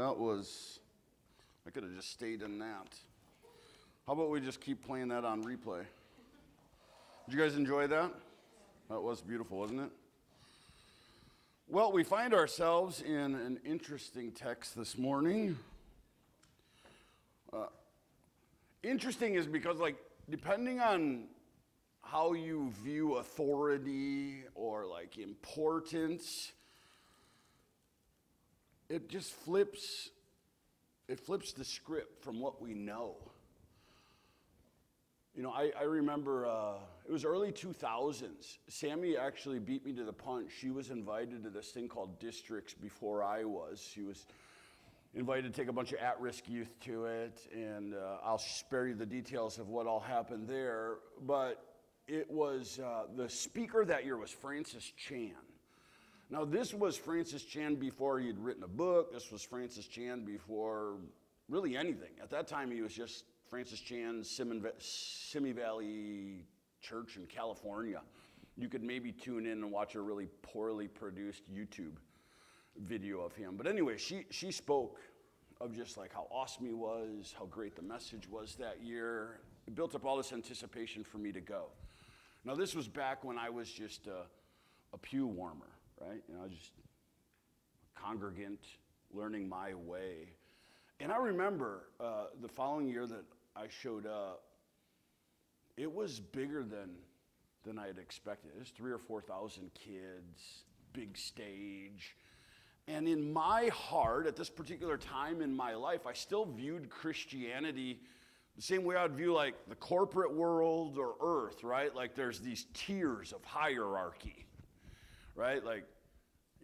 I could have just stayed in that. How about we just keep playing that on replay? Did you guys enjoy that? That was beautiful, wasn't it? Well, we find ourselves in an interesting text this morning. Interesting is because, depending on how you view authority or, importance, it just flips the script from what we know. You know, I remember it was early 2000s. Sammy actually beat me to the punch. She was invited to this thing called Districts before I was. She was invited to take a bunch of at-risk youth to it, and I'll spare you the details of what all happened there. But it was, the speaker that year was Francis Chan. Now, this was Francis Chan before he'd written a book. This was Francis Chan before really anything. At that time, he was just Francis Chan's Simi Valley Church in California. You could maybe tune in and watch a really poorly produced YouTube video of him. But anyway, she spoke of just how awesome he was, how great the message was that year. It built up all this anticipation for me to go. Now, this was back when I was just a pew warmer, right? You know, just a congregant, learning my way. And I remember the following year that I showed up, it was bigger than I had expected. It was 3,000 or 4,000 kids, big stage. And in my heart, at this particular time in my life, I still viewed Christianity the same way I'd view the corporate world or earth, right? There's these tiers of hierarchy, right?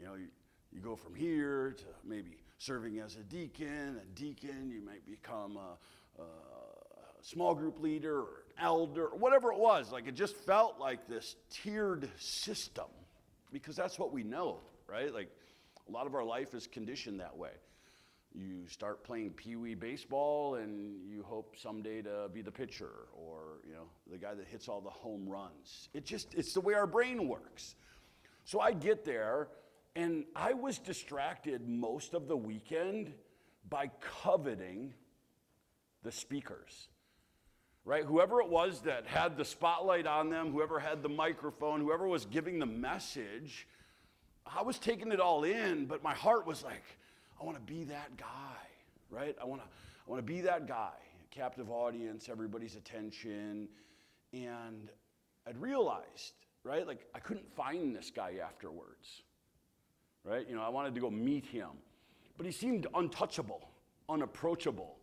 You go from here to maybe serving as a deacon, you might become a small group leader or an elder, or whatever it was. It just felt like this tiered system, because that's what we know, right? A lot of our life is conditioned that way. You start playing pee-wee baseball and you hope someday to be the pitcher or, the guy that hits all the home runs. It's the way our brain works. So I get there and I was distracted most of the weekend by coveting the speakers, right? Whoever it was that had the spotlight on them, whoever had the microphone, whoever was giving the message, I was taking it all in, but my heart was I want to be that guy, right? I want to be that guy, captive audience, everybody's attention. And I'd realized, right, I couldn't find this guy afterwards, right? I wanted to go meet him, but he seemed untouchable, unapproachable,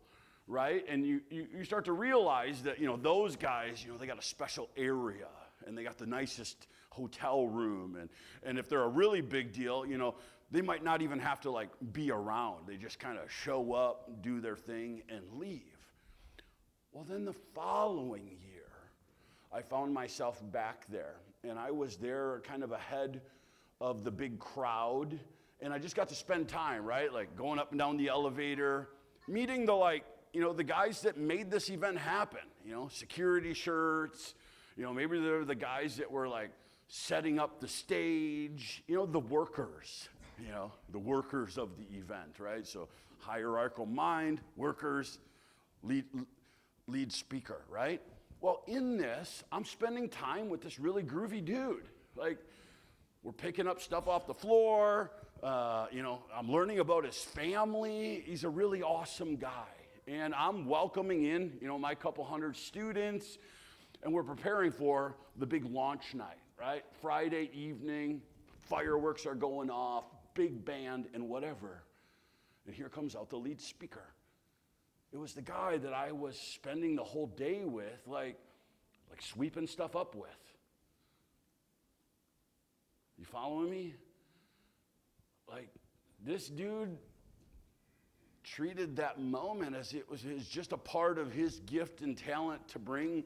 right? And you start to realize that, those guys, they got a special area and they got the nicest hotel room. And if they're a really big deal, they might not even have to be around. They just kind of show up, do their thing and leave. Well, then the following year, I found myself back there and I was there kind of ahead of the big crowd. And I just got to spend time, right? Going up and down the elevator, meeting the guys that made this event happen, security shirts, maybe they're the guys that were setting up the stage, the workers, the workers of the event, right? So hierarchical mind, workers, lead speaker, right? Well, in this, I'm spending time with this really groovy dude. We're picking up stuff off the floor. I'm learning about his family. He's a really awesome guy. And I'm welcoming in, my couple hundred students, and we're preparing for the big launch night, right? Friday evening, fireworks are going off, big band and whatever. And here comes out the lead speaker. It was the guy that I was spending the whole day with, sweeping stuff up with. You following me? This dude treated that moment as it was just a part of his gift and talent to bring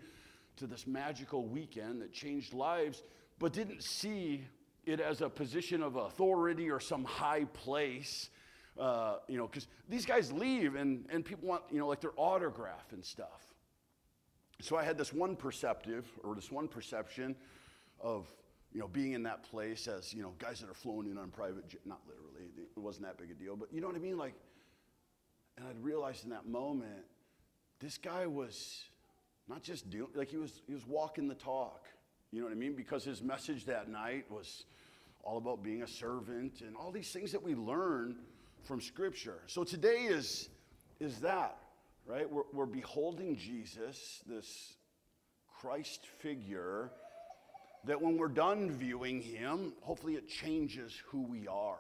to this magical weekend that changed lives, but didn't see it as a position of authority or some high place, because these guys leave and people want, their autograph and stuff. So I had this one perception of, being in that place as, guys that are flown in on private jet, not literally, it wasn't that big a deal, but you know what I mean? And I'd realized in that moment, this guy was not just doing, like he was walking the talk. You know what I mean? Because his message that night was all about being a servant and all these things that we learn from Scripture. So today is that, right? We're beholding Jesus, this Christ figure, that when we're done viewing him, hopefully it changes who we are.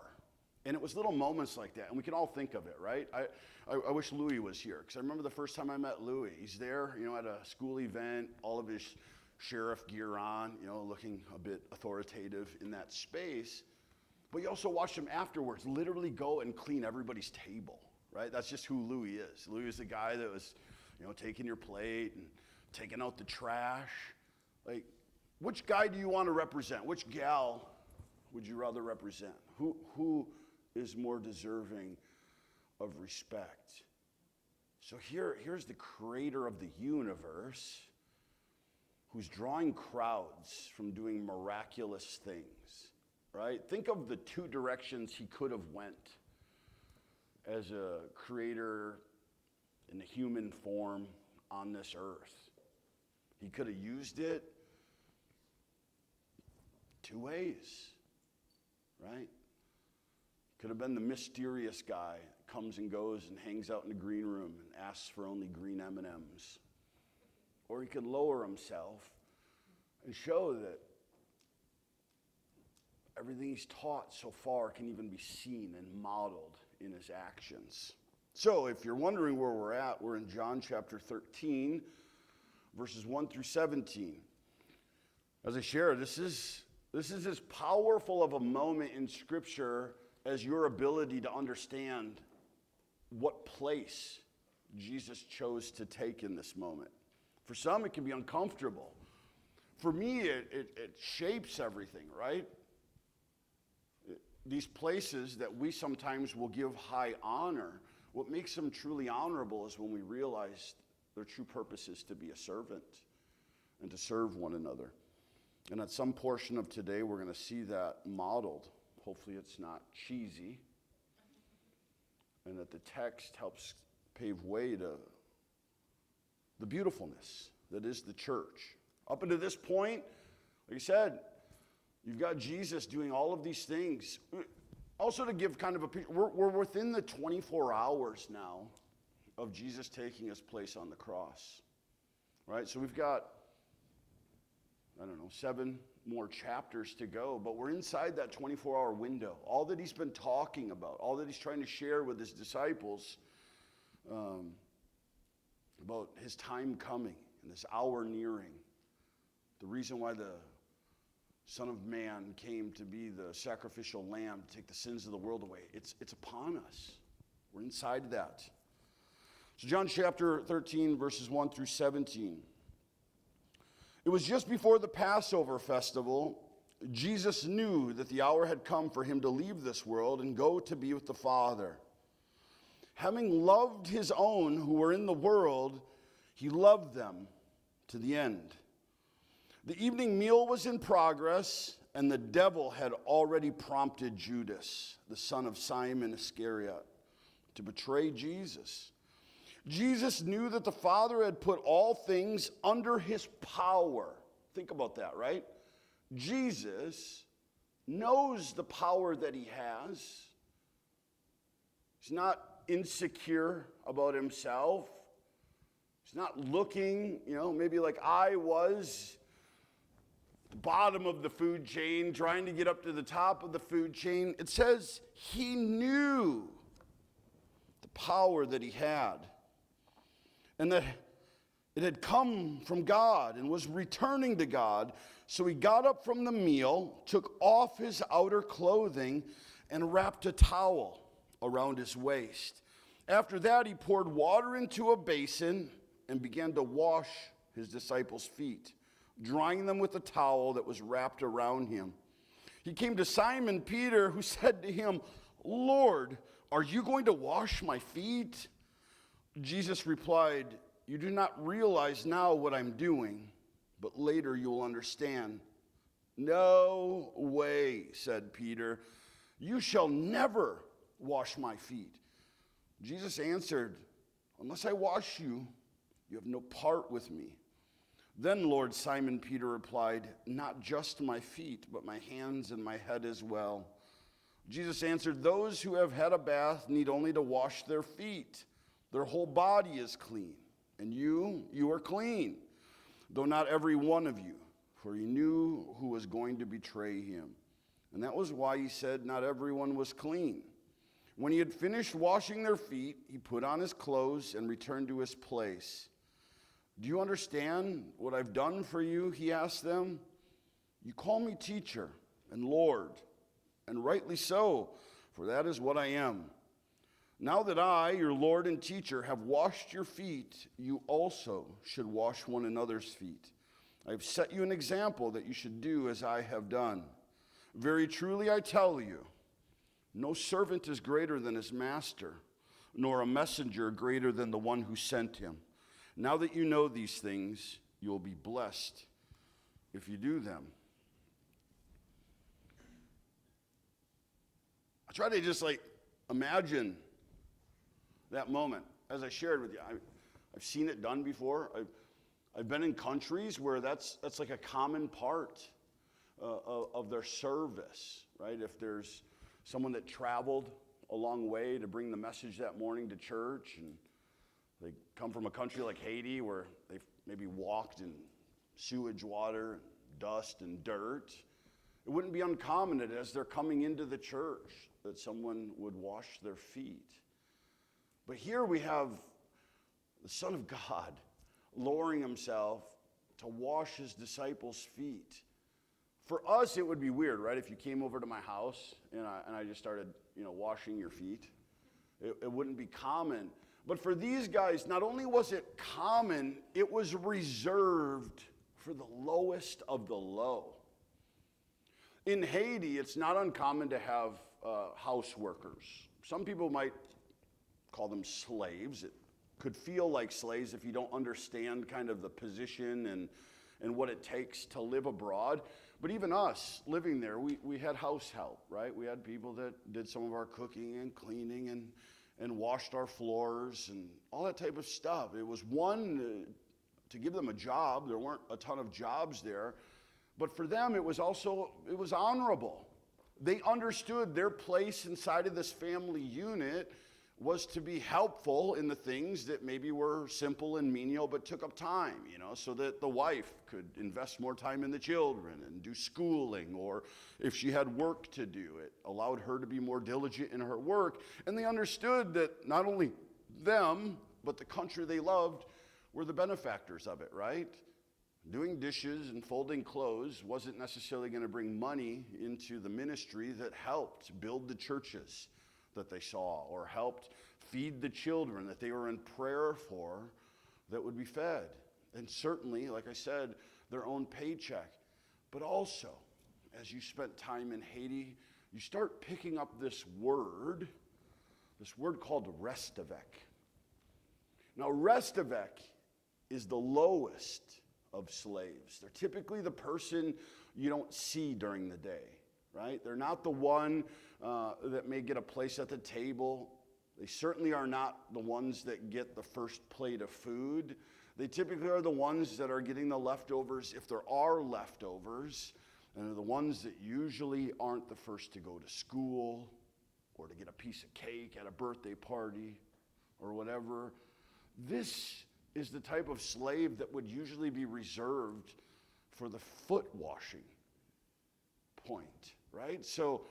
And it was little moments like that, and we can all think of it, right? I wish Louis was here, because I remember the first time I met Louis. He's there, at a school event, all of his sheriff gear on, looking a bit authoritative in that space. But you also watched him afterwards literally go and clean everybody's table, right? That's just who Louis is. Louis is the guy that was, taking your plate and taking out the trash. Like, which guy do you want to represent? Which gal would you rather represent? Who is more deserving of respect? So here's the creator of the universe who's drawing crowds from doing miraculous things, right? Think of the two directions he could have went as a creator in a human form on this earth. He could have used it two ways, right? Could have been the mysterious guy that comes and goes and hangs out in the green room and asks for only green M&Ms. Or he could lower himself and show that everything he's taught so far can even be seen and modeled in his actions. So if you're wondering where we're at, we're in John chapter 13, verses 1 through 17. As I share, this is as powerful of a moment in Scripture as your ability to understand what place Jesus chose to take in this moment. For some, it can be uncomfortable. For me, it shapes everything, right? These places that we sometimes will give high honor, what makes them truly honorable is when we realize their true purpose is to be a servant and to serve one another. And at some portion of today, we're going to see that modeled. Hopefully it's not cheesy. And that the text helps pave way to the beautifulness that is the church. Up until this point, like I said, you've got Jesus doing all of these things. Also to give kind of a picture, we're within the 24 hours now of Jesus taking his place on the cross. Right? So we've got 7 more chapters to go, but we're inside that 24-hour window. All that he's been talking about, all that he's trying to share with his disciples about his time coming and this hour nearing. The reason why the Son of Man came to be the sacrificial lamb to take the sins of the world away. It's upon us. We're inside that. So John chapter 13, verses 1 through 17. It was just before the Passover festival. Jesus knew that the hour had come for him to leave this world and go to be with the Father. Having loved his own who were in the world, he loved them to the end. The evening meal was in progress, and the devil had already prompted Judas, the son of Simon Iscariot, to betray Jesus. Jesus knew that the Father had put all things under his power. Think about that, right? Jesus knows the power that he has. He's not insecure about himself. He's not looking, maybe like I was, at the bottom of the food chain, trying to get up to the top of the food chain. It says he knew the power that he had, and that it had come from God and was returning to God. So he got up from the meal, took off his outer clothing, and wrapped a towel around his waist. After that, he poured water into a basin and began to wash his disciples' feet, drying them with a towel that was wrapped around him. He came to Simon Peter, who said to him, "Lord, are you going to wash my feet?" Jesus replied, "You do not realize now what I'm doing, but later you will understand." "No way," said Peter. "You shall never wash my feet." Jesus answered, unless I wash you, you have no part with me. Then Lord, Simon Peter replied, not just my feet, but my hands and my head as well. Jesus answered, those who have had a bath need only to wash their feet. Their whole body is clean. And you are clean, though not every one of you, for he knew who was going to betray him. And that was why he said not everyone was clean. When he had finished washing their feet, he put on his clothes and returned to his place. Do you understand what I've done for you? He asked them. You call me teacher and Lord, and rightly so, for that is what I am. Now that I, your Lord and teacher, have washed your feet, you also should wash one another's feet. I have set you an example that you should do as I have done. Very truly I tell you, no servant is greater than his master, nor a messenger greater than the one who sent him. Now that you know these things, you will be blessed if you do them. I try to just imagine that moment. As I shared with you, I've seen it done before. I've been in countries where that's like a common part of their service, right? If there's someone that traveled a long way to bring the message that morning to church, and they come from a country like Haiti where they've maybe walked in sewage water, dust, and dirt, it wouldn't be uncommon that as they're coming into the church that someone would wash their feet. But here we have the Son of God lowering himself to wash his disciples' feet. For us, it would be weird, right? If you came over to my house and I just started, washing your feet, it wouldn't be common. But for these guys, not only was it common, it was reserved for the lowest of the low. In Haiti, it's not uncommon to have house workers. Some people might call them slaves. It could feel like slaves if you don't understand kind of the position and what it takes to live abroad. But even us living there, we had house help, right? We had people that did some of our cooking and cleaning and washed our floors and all that type of stuff. It was to give them a job. There weren't a ton of jobs there. But for them, it was honorable. They understood their place inside of this family unit was to be helpful in the things that maybe were simple and menial but took up time, so that the wife could invest more time in the children and do schooling, or if she had work to do, it allowed her to be more diligent in her work. And they understood that not only them, but the country they loved were the benefactors of it, right? Doing dishes and folding clothes wasn't necessarily going to bring money into the ministry that helped build the churches that they saw, or helped feed the children that they were in prayer for that would be fed. And certainly, like I said, their own paycheck. But also, as you spent time in Haiti, you start picking up this word called restivek. Now, restivek is the lowest of slaves. They're typically the person you don't see during the day, right? They're not the one that may get a place at the table. They certainly are not the ones that get the first plate of food. They typically are the ones that are getting the leftovers, if there are leftovers, and are the ones that usually aren't the first to go to school or to get a piece of cake at a birthday party or whatever. This is the type of slave that would usually be reserved for the foot washing point, right? So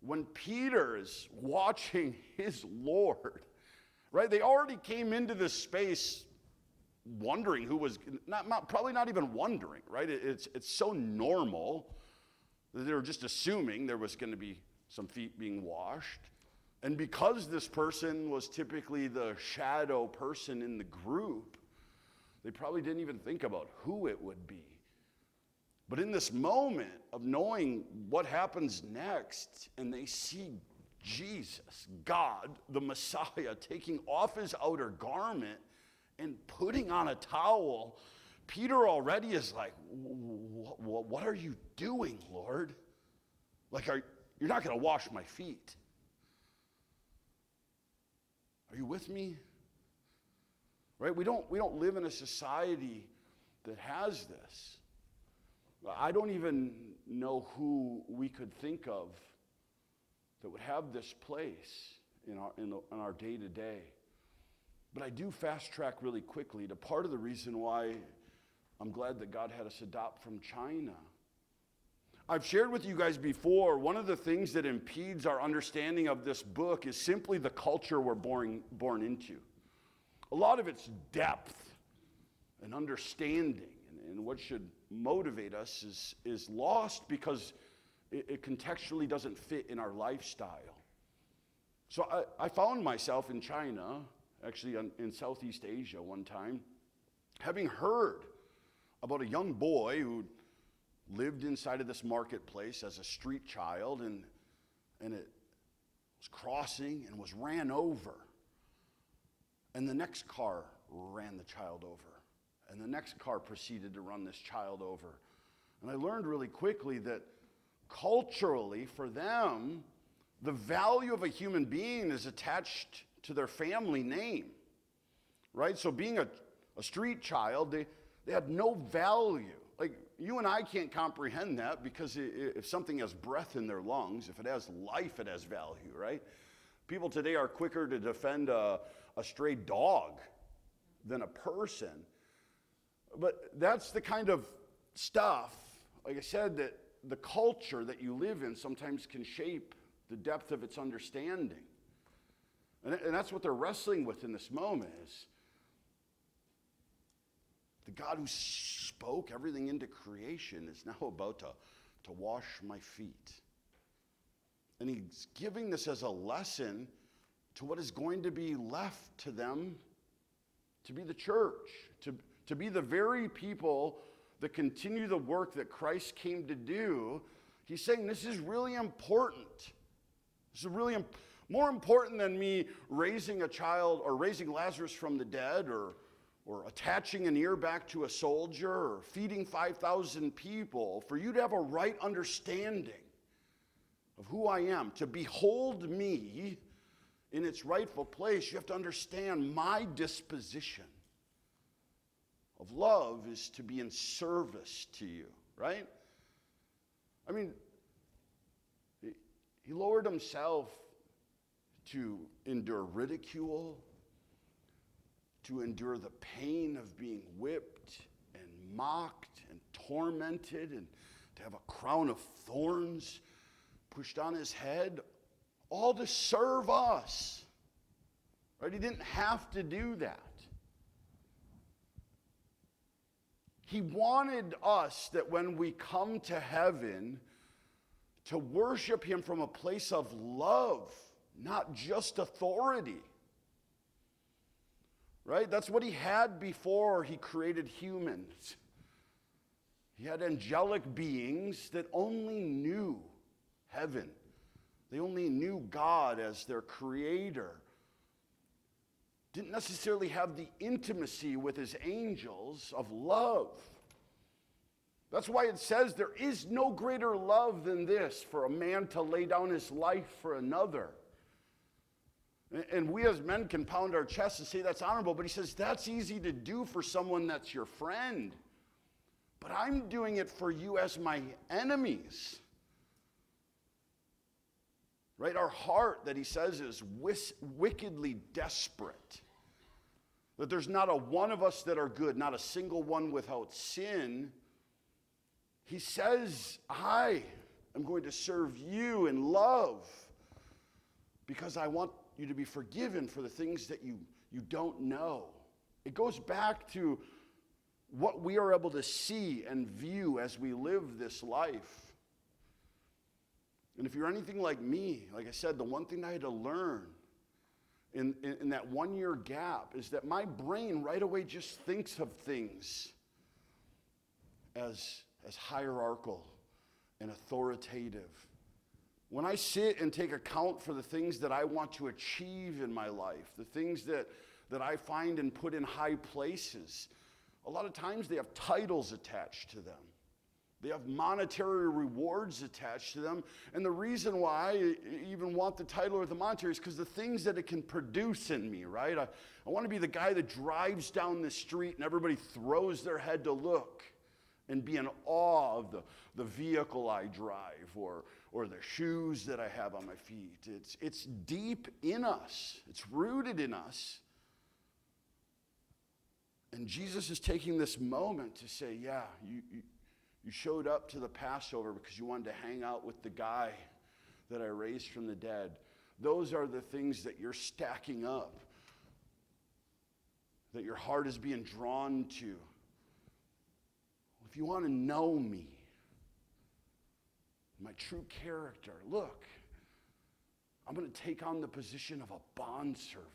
when Peter is watching his Lord, right, they already came into this space wondering who was, probably not even wondering, right? It's so normal that they were just assuming there was going to be some feet being washed. And because this person was typically the shadow person in the group, they probably didn't even think about who it would be. But in this moment of knowing what happens next, and they see Jesus, God, the Messiah, taking off his outer garment and putting on a towel, Peter already is like, what are you doing, Lord? Like, you're not going to wash my feet. Are you with me? Right? We don't live in a society that has this. I don't even know who we could think of that would have this place in our day-to-day. But I do fast track really quickly to part of the reason why I'm glad that God had us adopt from China. I've shared with you guys before, one of the things that impedes our understanding of this book is simply the culture we're born into. A lot of its depth and understanding and what should motivate us is lost because it contextually doesn't fit in our lifestyle. So I found myself in China, actually in Southeast Asia one time, having heard about a young boy who lived inside of this marketplace as a street child, and it was crossing and was ran over. And the next car ran the child over. And the next car proceeded to run this child over. And I learned really quickly that culturally, for them, the value of a human being is attached to their family name, right? So being a street child, they had no value. Like, you and I can't comprehend that because if something has breath in their lungs, if it has life, it has value, right? People today are quicker to defend a stray dog than a person. But that's the kind of stuff, like I said, that the culture that you live in sometimes can shape the depth of its understanding. And that's what they're wrestling with in this moment is the God who spoke everything into creation is now about to wash my feet. And he's giving this as a lesson to what is going to be left to them to be the church, to be the very people that continue the work that Christ came to do. He's saying this is really important. This is really more important than me raising a child or raising Lazarus from the dead or attaching an ear back to a soldier or feeding 5,000 people. For you to have a right understanding of who I am, to behold me in its rightful place, you have to understand my disposition of love is to be in service to you, right? I mean, he lowered himself to endure ridicule, to endure the pain of being whipped and mocked and tormented, and to have a crown of thorns pushed on his head, all to serve us. Right? He didn't have to do that. He wanted us that when we come to heaven to worship him from a place of love, not just authority. Right? That's what he had before he created humans. He had angelic beings that only knew heaven. They only knew God as their creator. Didn't necessarily have the intimacy with his angels of love. That's why it says there is no greater love than this, for a man to lay down his life for another. And we as men can pound our chests and say that's honorable, but he says that's easy to do for someone that's your friend. But I'm doing it for you as my enemies. Right? Our heart, that he says, is wickedly desperate. That there's not a one of us that are good, not a single one without sin. He says, I am going to serve you in love because I want you to be forgiven for the things that you don't know. It goes back to what we are able to see and view as we live this life. And if you're anything like me, like I said, the one thing I had to learn in that 1 year gap is that my brain right away just thinks of things as hierarchical and authoritative. When I sit and take account for the things that I want to achieve in my life, the things that I find and put in high places, a lot of times they have titles attached to them. They have monetary rewards attached to them. And the reason why I even want the title or the monetary is because the things that it can produce in me, right? I want to be the guy that drives down the street and everybody throws their head to look and be in awe of the vehicle I drive or the shoes that I have on my feet. It's deep in us. It's rooted in us. And Jesus is taking this moment to say, yeah, you showed up to the Passover because you wanted to hang out with the guy that I raised from the dead. Those are the things that you're stacking up, that your heart is being drawn to. If you want to know me, my true character, look, I'm going to take on the position of a bondservant.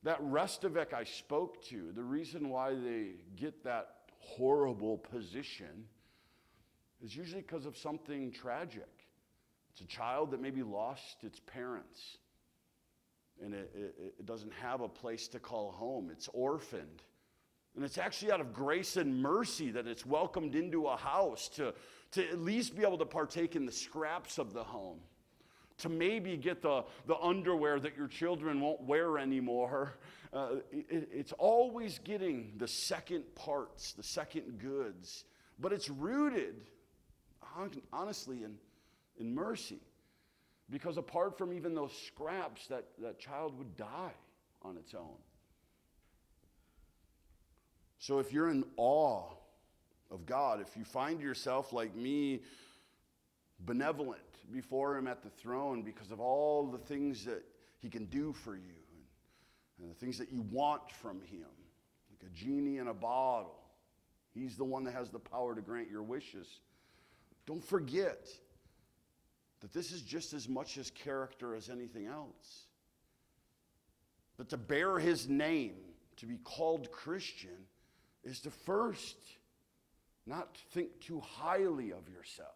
That Restavek I spoke to, the reason why they get that horrible position is usually because of something tragic. It's a child that maybe lost its parents, and it doesn't have a place to call home. It's orphaned. And it's actually out of grace and mercy that it's welcomed into a house to at least be able to partake in the scraps of the home, to maybe get the underwear that your children won't wear anymore. It's always getting the second parts, the second goods. But it's rooted, honestly, in mercy. Because apart from even those scraps, that child would die on its own. So if you're in awe of God, if you find yourself like me, benevolent before him at the throne because of all the things that he can do for you and the things that you want from him, like a genie in a bottle. He's the one that has the power to grant your wishes. Don't forget that this is just as much his character as anything else. But to bear his name, to be called Christian, is to first not think too highly of yourself.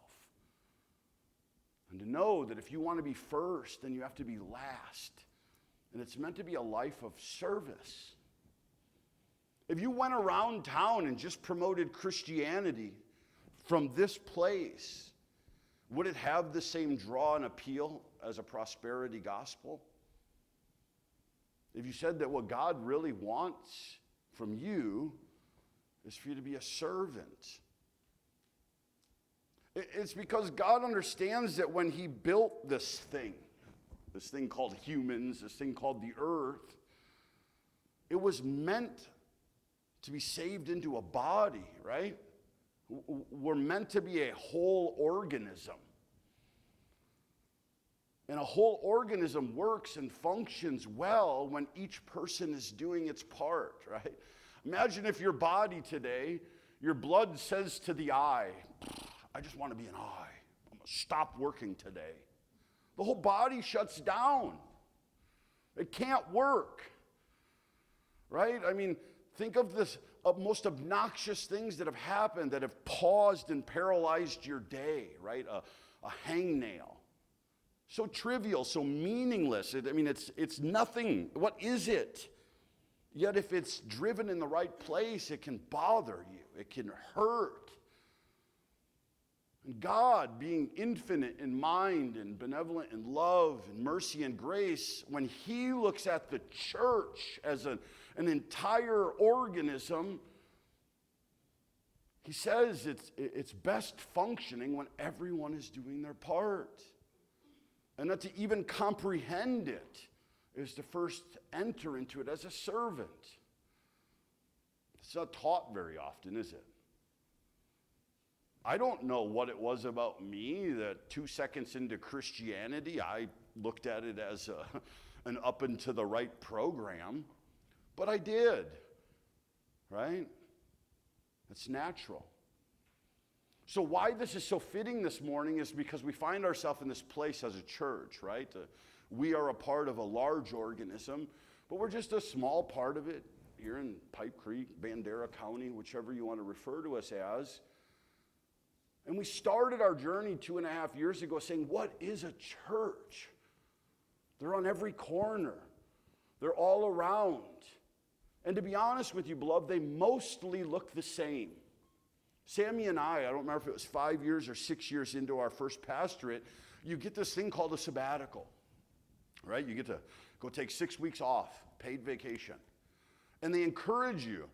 And to know that if you want to be first, then you have to be last. And it's meant to be a life of service. If you went around town and just promoted Christianity from this place, would it have the same draw and appeal as a prosperity gospel? If you said that what God really wants from you is for you to be a servant, it's because God understands that when he built this thing called humans, this thing called the earth, it was meant to be saved into a body, right? We're meant to be a whole organism. And a whole organism works and functions well when each person is doing its part, right? Imagine if your body today, your blood says to the eye, I just want to be an eye. I'm going to stop working today. The whole body shuts down. It can't work, right? I mean, think of the most obnoxious things that have happened that have paused and paralyzed your day, right? A hangnail. So trivial, so meaningless. It's nothing. What is it? Yet if it's driven in the right place, it can bother you. It can hurt. And God, being infinite in mind and benevolent in love and mercy and grace, when he looks at the church as an entire organism, he says it's best functioning when everyone is doing their part. And that to even comprehend it is to first enter into it as a servant. It's not taught very often, is it? I don't know what it was about me that 2 seconds into Christianity, I looked at it as an up and to the right program, but I did, right? It's natural. So why this is so fitting this morning is because we find ourselves in this place as a church, right? We are a part of a large organism, but we're just a small part of it here in Pipe Creek, Bandera County, whichever you want to refer to us as. And we started our journey 2.5 years ago saying, what is a church? They're on every corner. They're all around. And to be honest with you, beloved, they mostly look the same. Sammy and I don't remember if it was 5 years or 6 years into our first pastorate, you get this thing called a sabbatical, right? You get to go take 6 weeks off, paid vacation. And they encourage you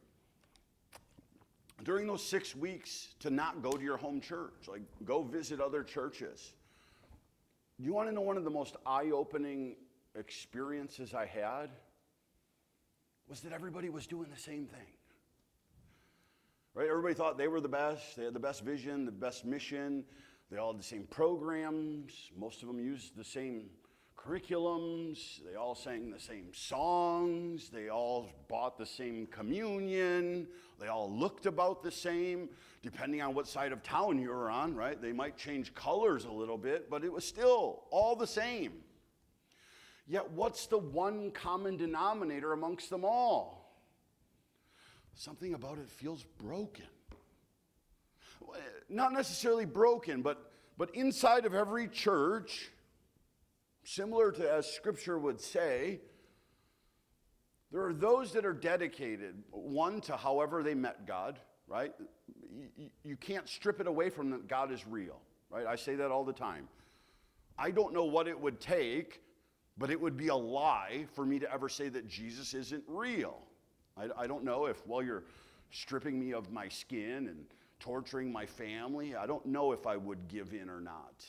during those 6 weeks to not go to your home church, like go visit other churches. You want to know one of the most eye-opening experiences I had? Was that everybody was doing the same thing. Right? Everybody thought they were the best. They had the best vision, the best mission. They all had the same programs. Most of them used the same curriculums. They all sang the same songs. They all bought the same communion. They all looked about the same, depending on what side of town you were on, right? They might change colors a little bit, but it was still all the same. Yet what's the one common denominator amongst them all? Something about it feels broken. Not necessarily broken, but inside of every church, similar to as Scripture would say, there are those that are dedicated, one, to however they met God, right? You can't strip it away from that God is real, right? I say that all the time. I don't know what it would take, but it would be a lie for me to ever say that Jesus isn't real. I don't know if, while you're stripping me of my skin and torturing my family, I don't know if I would give in or not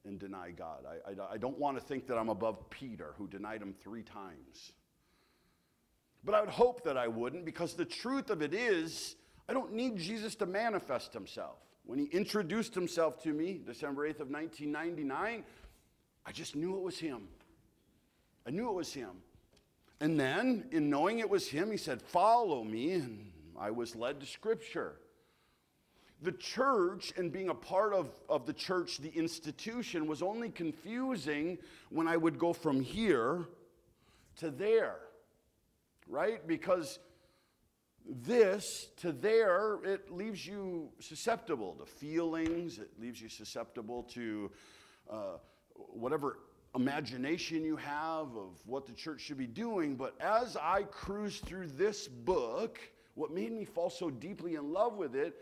and deny God. I don't want to think that I'm above Peter, who denied him 3 times. But I would hope that I wouldn't, because the truth of it is, I don't need Jesus to manifest himself. When he introduced himself to me, December 8th of 1999, I just knew it was him. I knew it was him. And then, in knowing it was him, he said, follow me, and I was led to Scripture. The church and being a part of the church, the institution, was only confusing when I would go from here to there, right? Because this to there, it leaves you susceptible to feelings. It leaves you susceptible to whatever imagination you have of what the church should be doing. But as I cruised through this book, what made me fall so deeply in love with it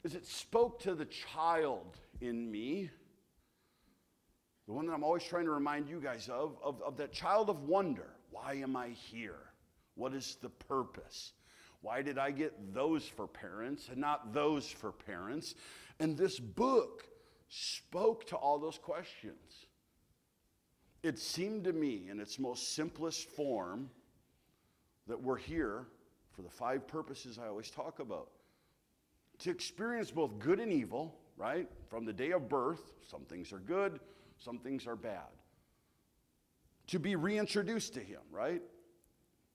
is it spoke to the child in me, the one that I'm always trying to remind you guys of that child of wonder. Why am I here? What is the purpose? Why did I get those for parents and not those for parents? And this book spoke to all those questions. It seemed to me, in its most simplest form, that we're here for the 5 purposes I always talk about. To experience both good and evil, right? From the day of birth, some things are good, some things are bad. To be reintroduced to him, right?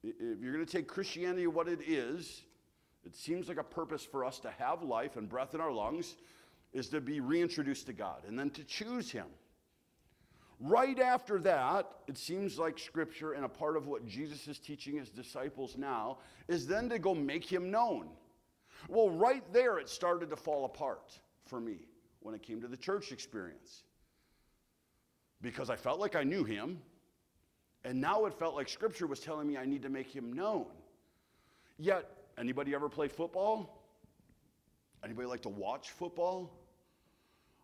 If you're going to take Christianity what it is, it seems like a purpose for us to have life and breath in our lungs is to be reintroduced to God and then to choose him. Right after that, it seems like Scripture, and a part of what Jesus is teaching his disciples now, is then to go make him known. Well, right there, it started to fall apart for me when it came to the church experience. Because I felt like I knew him, and now it felt like Scripture was telling me I need to make him known. Yet, anybody ever play football? Anybody like to watch football?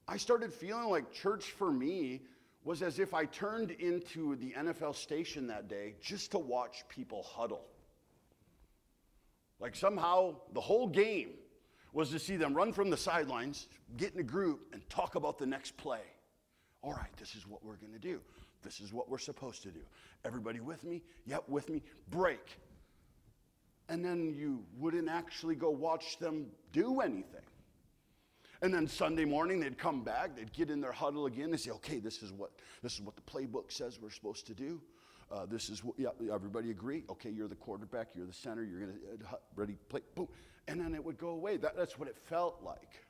I started feeling like church for me was as if I turned into the NFL station that day just to watch people huddle. Like somehow the whole game was to see them run from the sidelines, get in a group, and talk about the next play. All right, this is what we're going to do. This is what we're supposed to do. Everybody with me? Yep, with me. Break. And then you wouldn't actually go watch them do anything. And then Sunday morning, they'd come back, they'd get in their huddle again, and say, okay, this is what the playbook says we're supposed to do. This is what, yeah, everybody agree? Okay, you're the quarterback, you're the center, you're going to, ready, play, boom. And then it would go away. That's what it felt like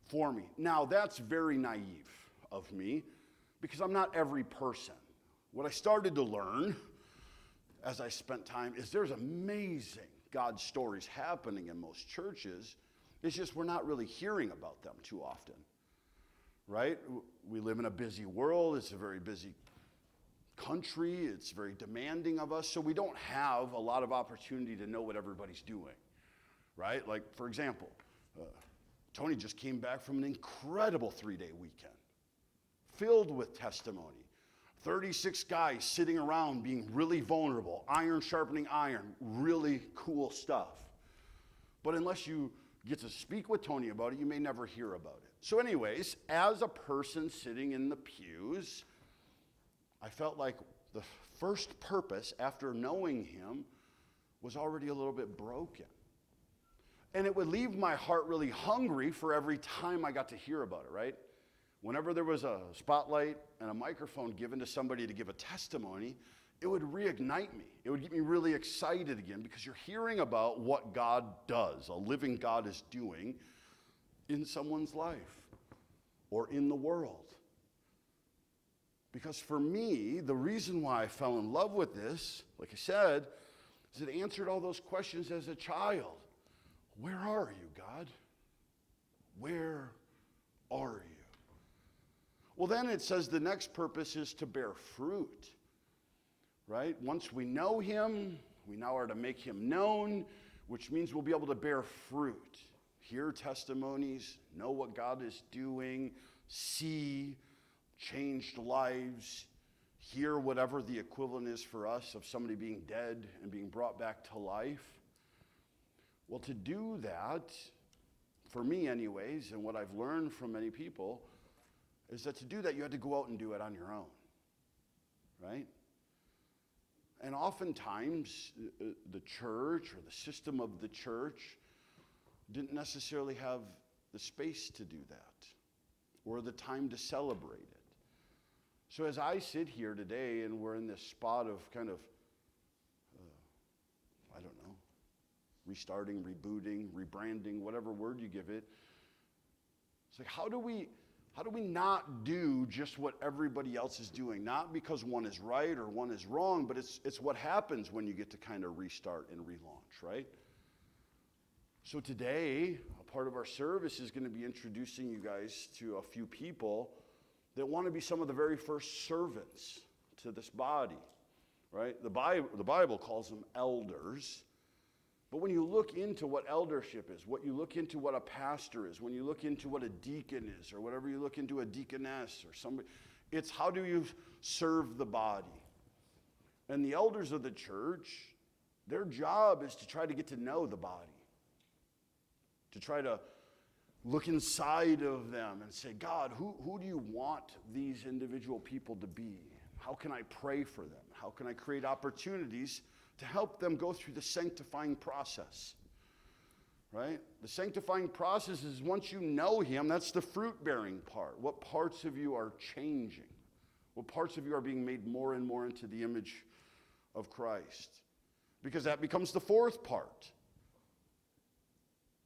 for me. Now, that's very naive of me, because I'm not every person. What I started to learn as I spent time is there's amazing God stories happening in most churches. It's just we're not really hearing about them too often, right? We live in a busy world. It's a very busy country. It's very demanding of us, so we don't have a lot of opportunity to know what everybody's doing, right? Like, for example, Tony just came back from an incredible 3-day weekend, filled with testimony. 36 guys sitting around being really vulnerable, iron sharpening iron, really cool stuff. But unless you get to speak with Tony about it, you may never hear about it. So anyways, as a person sitting in the pews, I felt like the first purpose after knowing him was already a little bit broken. And it would leave my heart really hungry for every time I got to hear about it, right? Whenever there was a spotlight and a microphone given to somebody to give a testimony, it would reignite me. It would get me really excited again because you're hearing about what God does, a living God is doing in someone's life or in the world. Because for me, the reason why I fell in love with this, like I said, is it answered all those questions as a child. Where are you, God? Where are you? Well, then it says the next purpose is to bear fruit, right? Once we know him, we now are to make him known, which means we'll be able to bear fruit, hear testimonies, know what God is doing, see changed lives, hear whatever the equivalent is for us of somebody being dead and being brought back to life. Well, to do that, for me anyways, and what I've learned from many people, is that to do that, you had to go out and do it on your own, right? And oftentimes, the church or the system of the church didn't necessarily have the space to do that or the time to celebrate it. So as I sit here today and we're in this spot of kind of, restarting, rebooting, rebranding, whatever word you give it, it's like, how do we not do just what everybody else is doing? Not because one is right or one is wrong, but it's what happens when you get to kind of restart and relaunch, right? So today, a part of our service is going to be introducing you guys to a few people that want to be some of the very first servants to this body, right? The Bible calls them elders. But when you look into what eldership is, what you look into what a pastor is, when you look into what a deacon is, or whatever you look into a deaconess or somebody, it's how do you serve the body? And the elders of the church, their job is to try to get to know the body, to try to look inside of them and say, God, who do you want these individual people to be? How can I pray for them? How can I create opportunities to help them go through the sanctifying process, right? The sanctifying process is once you know him, that's the fruit-bearing part. What parts of you are changing? What parts of you are being made more and more into the image of Christ? Because that becomes the fourth part.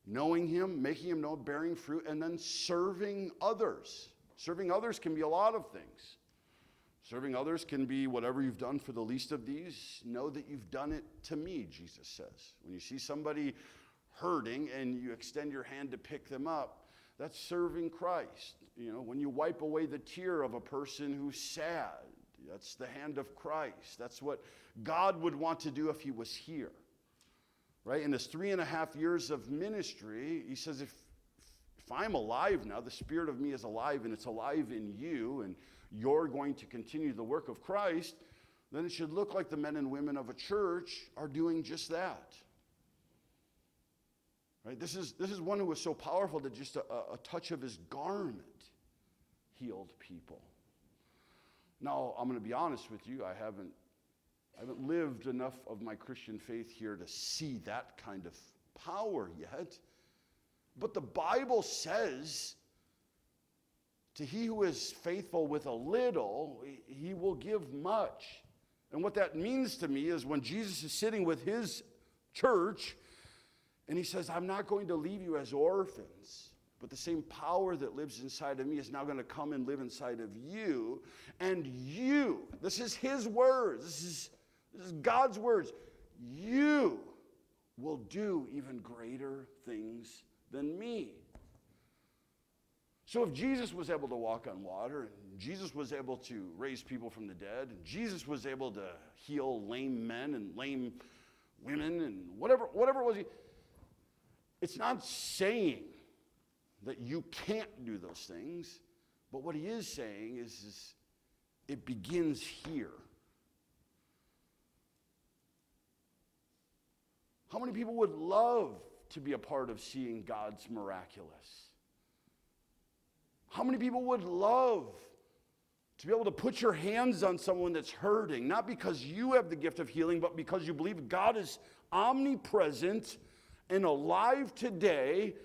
Knowing him, making him known, bearing fruit, and then serving others. Serving others can be a lot of things. Serving others can be whatever you've done for the least of these. Know that you've done it to me, Jesus says. When you see somebody hurting and you extend your hand to pick them up, that's serving Christ. You know, when you wipe away the tear of a person who's sad, that's the hand of Christ. That's what God would want to do if he was here. Right? In his 3.5 years of ministry, he says, if I'm alive now, the Spirit of me is alive and it's alive in you, and you're going to continue the work of Christ, then it should look like the men and women of a church are doing just that. Right? This is one who was so powerful that just a touch of his garment healed people. Now, I'm going to be honest with you, I haven't lived enough of my Christian faith here to see that kind of power yet. But the Bible says, to he who is faithful with a little, he will give much. And what that means to me is when Jesus is sitting with his church, and he says, I'm not going to leave you as orphans, but the same power that lives inside of me is now going to come and live inside of you. And you, this is his words, this is God's words, you will do even greater things than me. So if Jesus was able to walk on water, and Jesus was able to raise people from the dead, and Jesus was able to heal lame men and lame women and whatever it was, it's not saying that you can't do those things. But what he is saying is it begins here. How many people would love to be a part of seeing God's miraculous? How many people would love to be able to put your hands on someone that's hurting, not because you have the gift of healing, but because you believe God is omnipresent and alive today,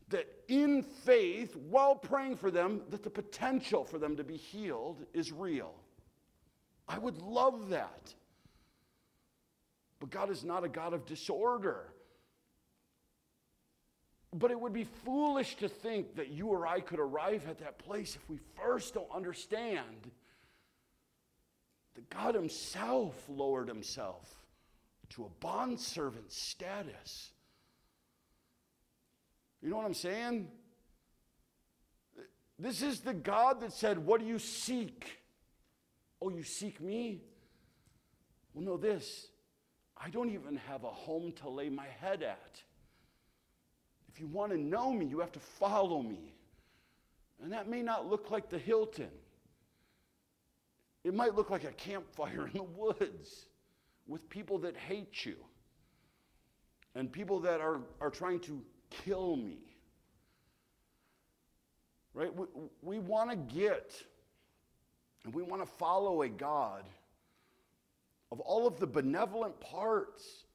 that in faith, while praying for them, that the potential for them to be healed is real. I would love that. But God is not a God of disorder. But it would be foolish to think that you or I could arrive at that place if we first don't understand that God himself lowered himself to a bondservant status. You know what I'm saying? This is the God that said, what do you seek? Oh, you seek me? Well, know this. I don't even have a home to lay my head at. If you want to know me, you have to follow me. And that may not look like the Hilton. It might look like a campfire in the woods with people that hate you and people that are trying to kill me. Right? We want to get and we want to follow a God of all of the benevolent parts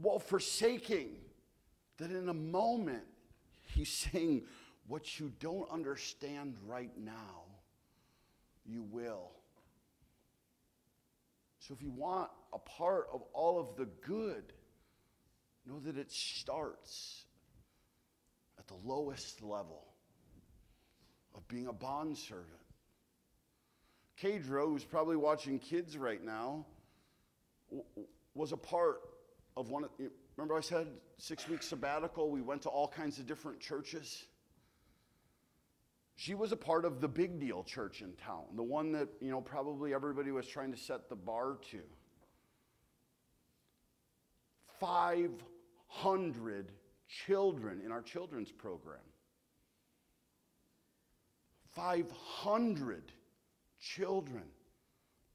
while forsaking that in a moment he's saying, what you don't understand right now, you will. So if you want a part of all of the good, know that it starts at the lowest level of being a bondservant. Kadro, who's probably watching kids right now, was a part of one of, remember I said 6-week sabbatical, we went to all kinds of different churches. She was a part of the big deal church in town, the one that, probably everybody was trying to set the bar to. 500 children in our children's program. 500 children.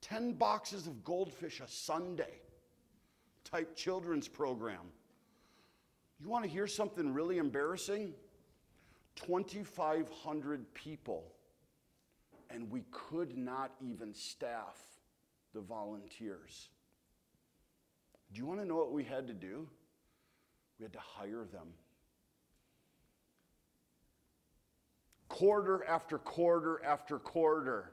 10 boxes of goldfish a Sunday type children's program. You want to hear something really embarrassing? 2,500 people, and we could not even staff the volunteers. Do you want to know what we had to do? We had to hire them. Quarter after quarter after quarter,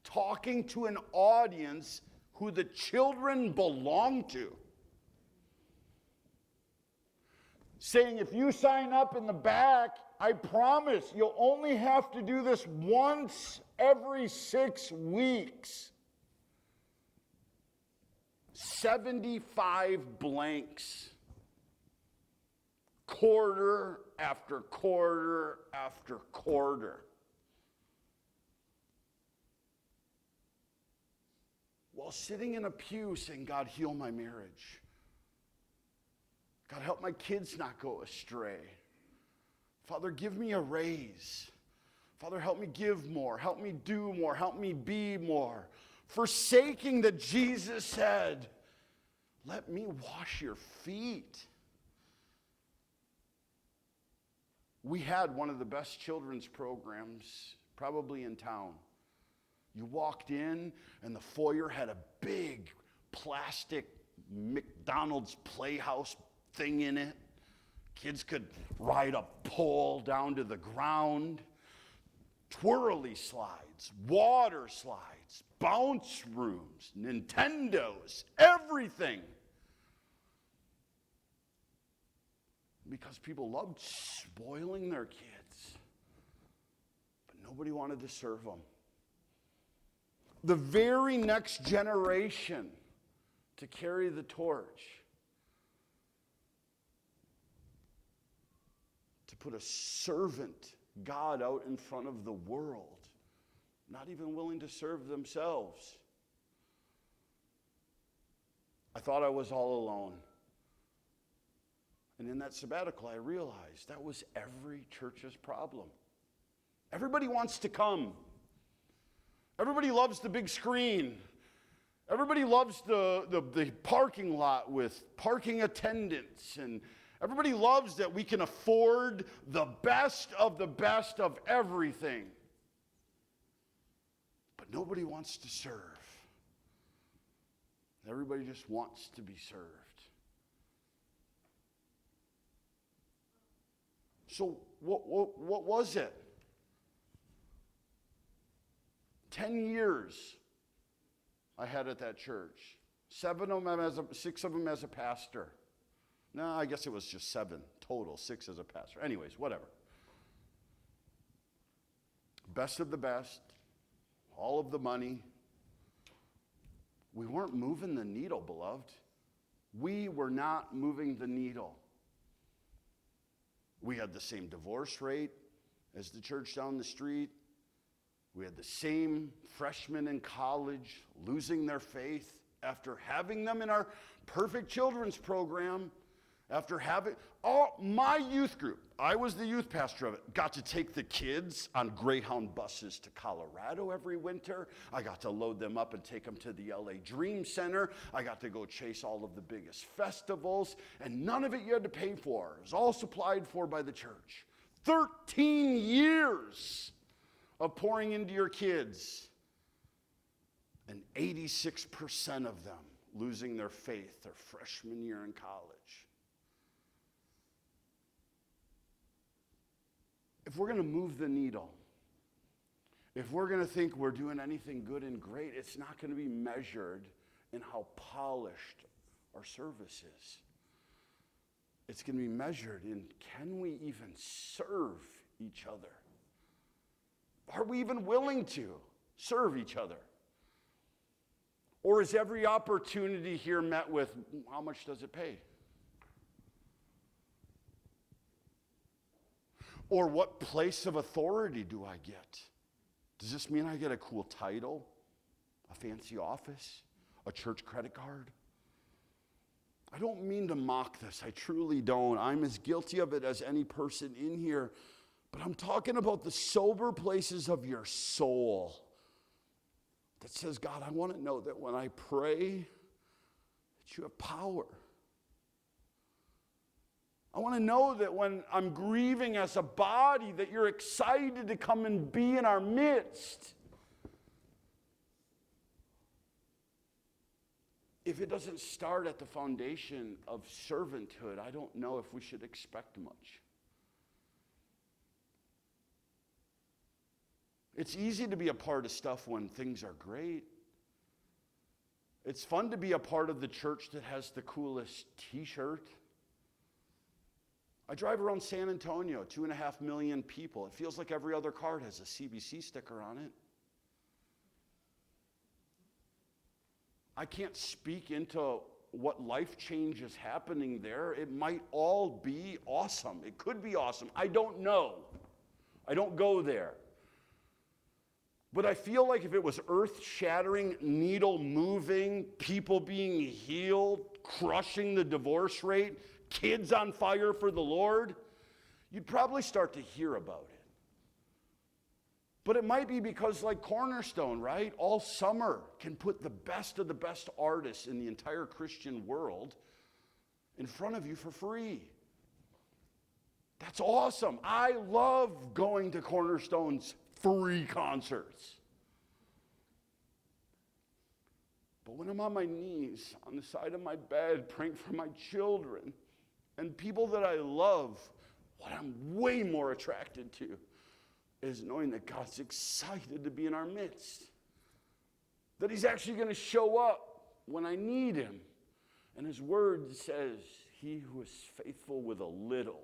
talking to an audience who the children belong to. Saying, if you sign up in the back, I promise you'll only have to do this once every 6 weeks. 75 blanks. Quarter after quarter after quarter. While sitting in a pew saying, God, heal my marriage. God, help my kids not go astray. Father, give me a raise. Father, help me give more. Help me do more. Help me be more. Forsaking that Jesus said, let me wash your feet. We had one of the best children's programs probably in town. You walked in and the foyer had a big plastic McDonald's Playhouse thing in it. Kids could ride a pole down to the ground. Twirly slides, water slides, bounce rooms, Nintendos, everything. Because people loved spoiling their kids. But nobody wanted to serve them. The very next generation to carry the torch, to put a servant God out in front of the world, not even willing to serve themselves. I thought I was all alone. And in that sabbatical, I realized that was every church's problem. Everybody wants to come. Everybody loves the big screen. Everybody loves the parking lot with parking attendants. And everybody loves that we can afford the best of everything. But nobody wants to serve. Everybody just wants to be served. So what was it? 10 years I had at that church. 6 of them as a pastor. No, I guess it was just 7 total, 6 as a pastor. Anyways, whatever. Best of the best, all of the money. We weren't moving the needle, beloved. We were not moving the needle. We had the same divorce rate as the church down the street. We had the same freshmen in college losing their faith after having them in our perfect children's program. After having my youth group, I was the youth pastor of it, got to take the kids on Greyhound buses to Colorado every winter. I got to load them up and take them to the LA Dream Center. I got to go chase all of the biggest festivals, and none of it you had to pay for. It was all supplied for by the church. 13 years of pouring into your kids, and 86% of them losing their faith their freshman year in college. If we're going to move the needle, if we're going to think we're doing anything good and great, it's not going to be measured in how polished our service is. It's going to be measured in, can we even serve each other? Are we even willing to serve each other? Or is every opportunity here met with, how much does it pay? Or what place of authority do I get? Does this mean I get a cool title, a fancy office, a church credit card? I don't mean to mock this. I truly don't. I'm as guilty of it as any person in here. But I'm talking about the sober places of your soul that says, God, I want to know that when I pray, that you have power. I want to know that when I'm grieving as a body, that you're excited to come and be in our midst. If it doesn't start at the foundation of servanthood, I don't know if we should expect much. It's easy to be a part of stuff when things are great. It's fun to be a part of the church that has the coolest t-shirt. I drive around San Antonio, 2.5 million people. It feels like every other card has a CBC sticker on it. I can't speak into what life change is happening there. It might all be awesome. It could be awesome. I don't know. I don't go there. But I feel like if it was earth-shattering, needle-moving, people being healed, crushing the divorce rate, kids on fire for the Lord, you'd probably start to hear about it. But it might be because, like Cornerstone, right? All summer can put the best of the best artists in the entire Christian world in front of you for free. That's awesome. I love going to Cornerstone's free concerts. But when I'm on my knees on the side of my bed praying for my children and people that I love, what I'm way more attracted to is knowing that God's excited to be in our midst. That he's actually going to show up when I need him. And his word says, he who is faithful with a little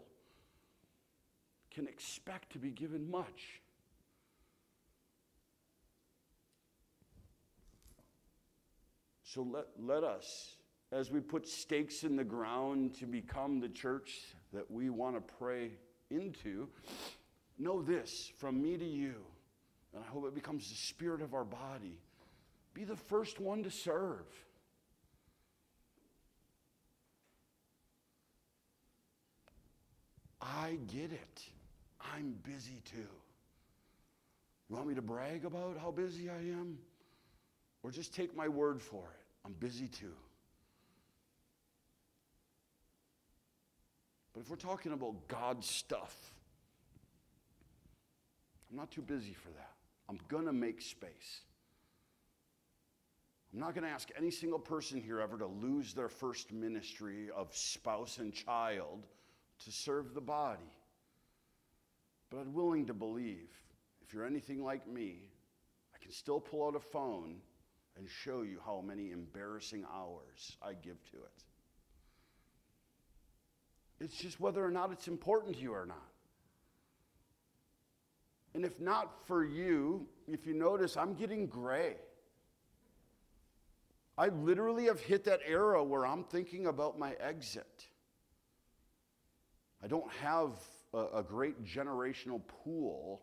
can expect to be given much. So let us, as we put stakes in the ground to become the church that we want to pray into, know this from me to you, and I hope it becomes the spirit of our body. Be the first one to serve. I get it. I'm busy too. You want me to brag about how busy I am? Or just take my word for it. I'm busy too. But if we're talking about God's stuff, I'm not too busy for that. I'm going to make space. I'm not going to ask any single person here ever to lose their first ministry of spouse and child to serve the body. But I'm willing to believe, if you're anything like me, I can still pull out a phone and show you how many embarrassing hours I give to it. It's just whether or not it's important to you or not. And if not for you, if you notice, I'm getting gray. I literally have hit that era where I'm thinking about my exit. I don't have a great generational pool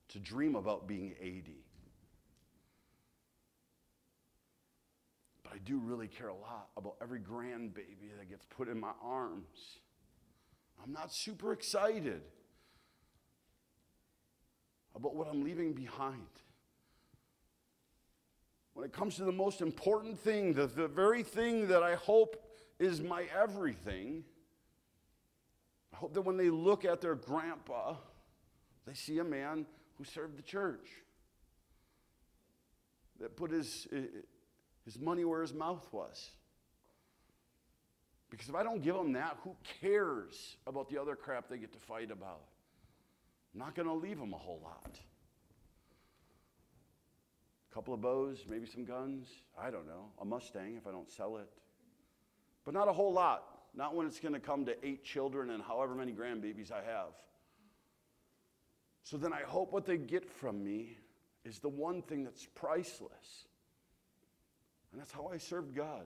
to dream about being 80. But I do really care a lot about every grandbaby that gets put in my arms. I'm not super excited about what I'm leaving behind. When it comes to the most important thing, the very thing that I hope is my everything, I hope that when they look at their grandpa, they see a man who served the church, that put his money where his mouth was. Because if I don't give them that, who cares about the other crap they get to fight about? I'm not going to leave them a whole lot. A couple of bows, maybe some guns, I don't know. A Mustang if I don't sell it. But not a whole lot. Not when it's going to come to 8 children and however many grandbabies I have. So then I hope what they get from me is the one thing that's priceless. And that's how I served God.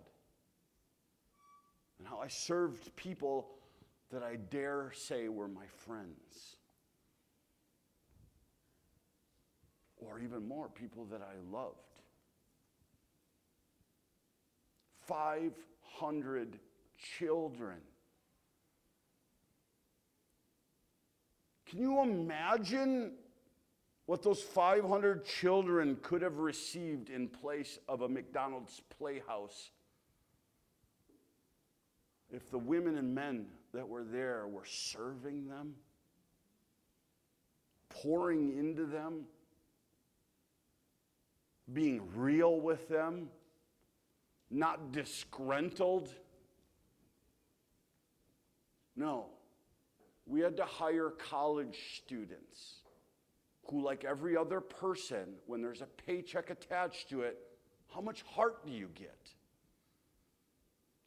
And how I served people that I dare say were my friends. Or even more, people that I loved. 500 children. Can you imagine what those 500 children could have received in place of a McDonald's Playhouse if the women and men that were there were serving them, pouring into them, being real with them, not disgruntled? No. We had to hire college students who, like every other person, when there's a paycheck attached to it, how much heart do you get?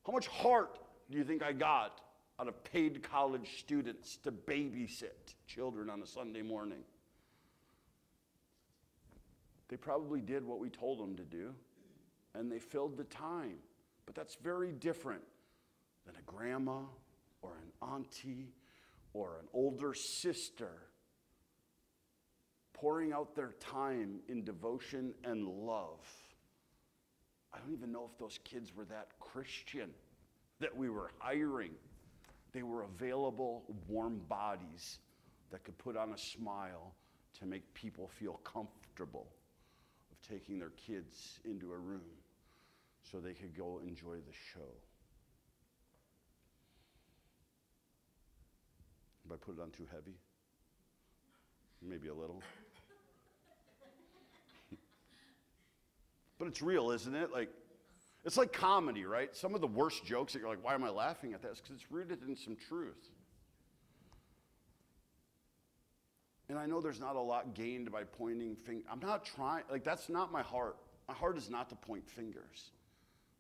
How much heart do you think I got out of paid college students to babysit children on a Sunday morning? They probably did what we told them to do, and they filled the time. But that's very different than a grandma or an auntie or an older sister pouring out their time in devotion and love. I don't even know if those kids were that Christian that we were hiring. They were available, warm bodies that could put on a smile to make people feel comfortable of taking their kids into a room so they could go enjoy the show. Have I put it on too heavy? Maybe a little. But it's real, isn't it? It's like comedy, right? Some of the worst jokes that you're like, why am I laughing at that? It's because it's rooted in some truth. And I know there's not a lot gained by pointing fingers. I'm not trying, that's not my heart. My heart is not to point fingers.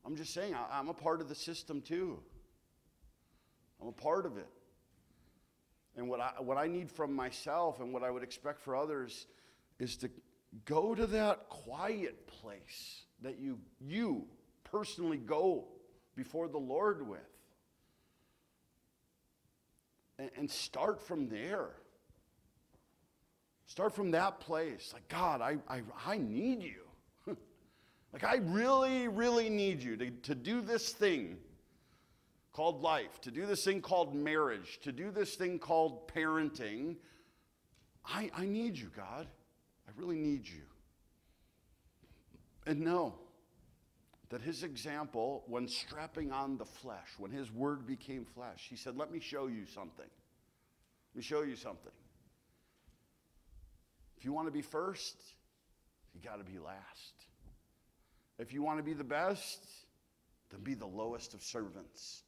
I'm just saying, I'm a part of the system too. I'm a part of it. And what I need from myself and what I would expect for others is to go to that quiet place that you personally go before the Lord with. And start from there. Start from that place. Like, God, I need you. I really, really need you to do this thing called life, to do this thing called marriage, to do this thing called parenting, I need you, God. I really need you. And know that his example, when strapping on the flesh, when his word became flesh, he said, let me show you something. Let me show you something. If you want to be first, you got to be last. If you want to be the best, then be the lowest of servants.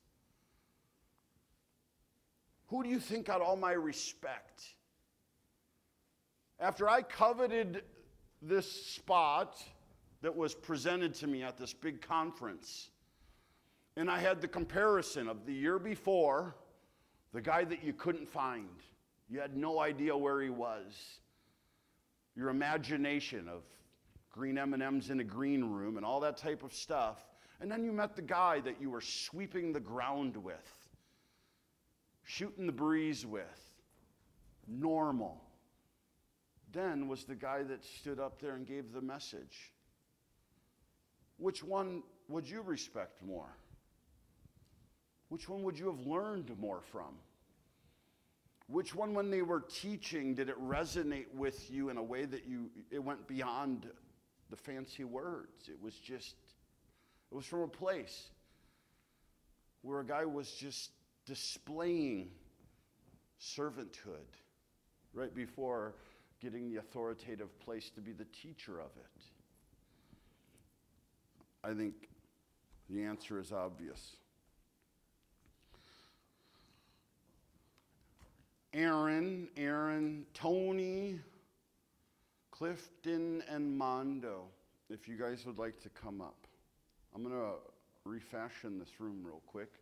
Who do you think got all my respect? After I coveted this spot that was presented to me at this big conference, and I had the comparison of the year before, the guy that you couldn't find. You had no idea where he was. Your imagination of green M&Ms in a green room and all that type of stuff. And then you met the guy that you were sweeping the ground with, shooting the breeze with, normal. Then was the guy that stood up there and gave the message. Which one would you respect more? Which one would you have learned more from? Which one, when they were teaching, did it resonate with you in a way that it went beyond the fancy words? It was from a place where a guy was just displaying servanthood right before getting the authoritative place to be the teacher of it. I think the answer is obvious. Aaron, Tony, Clifton, and Mondo, if you guys would like to come up. I'm going to refashion this room real quick.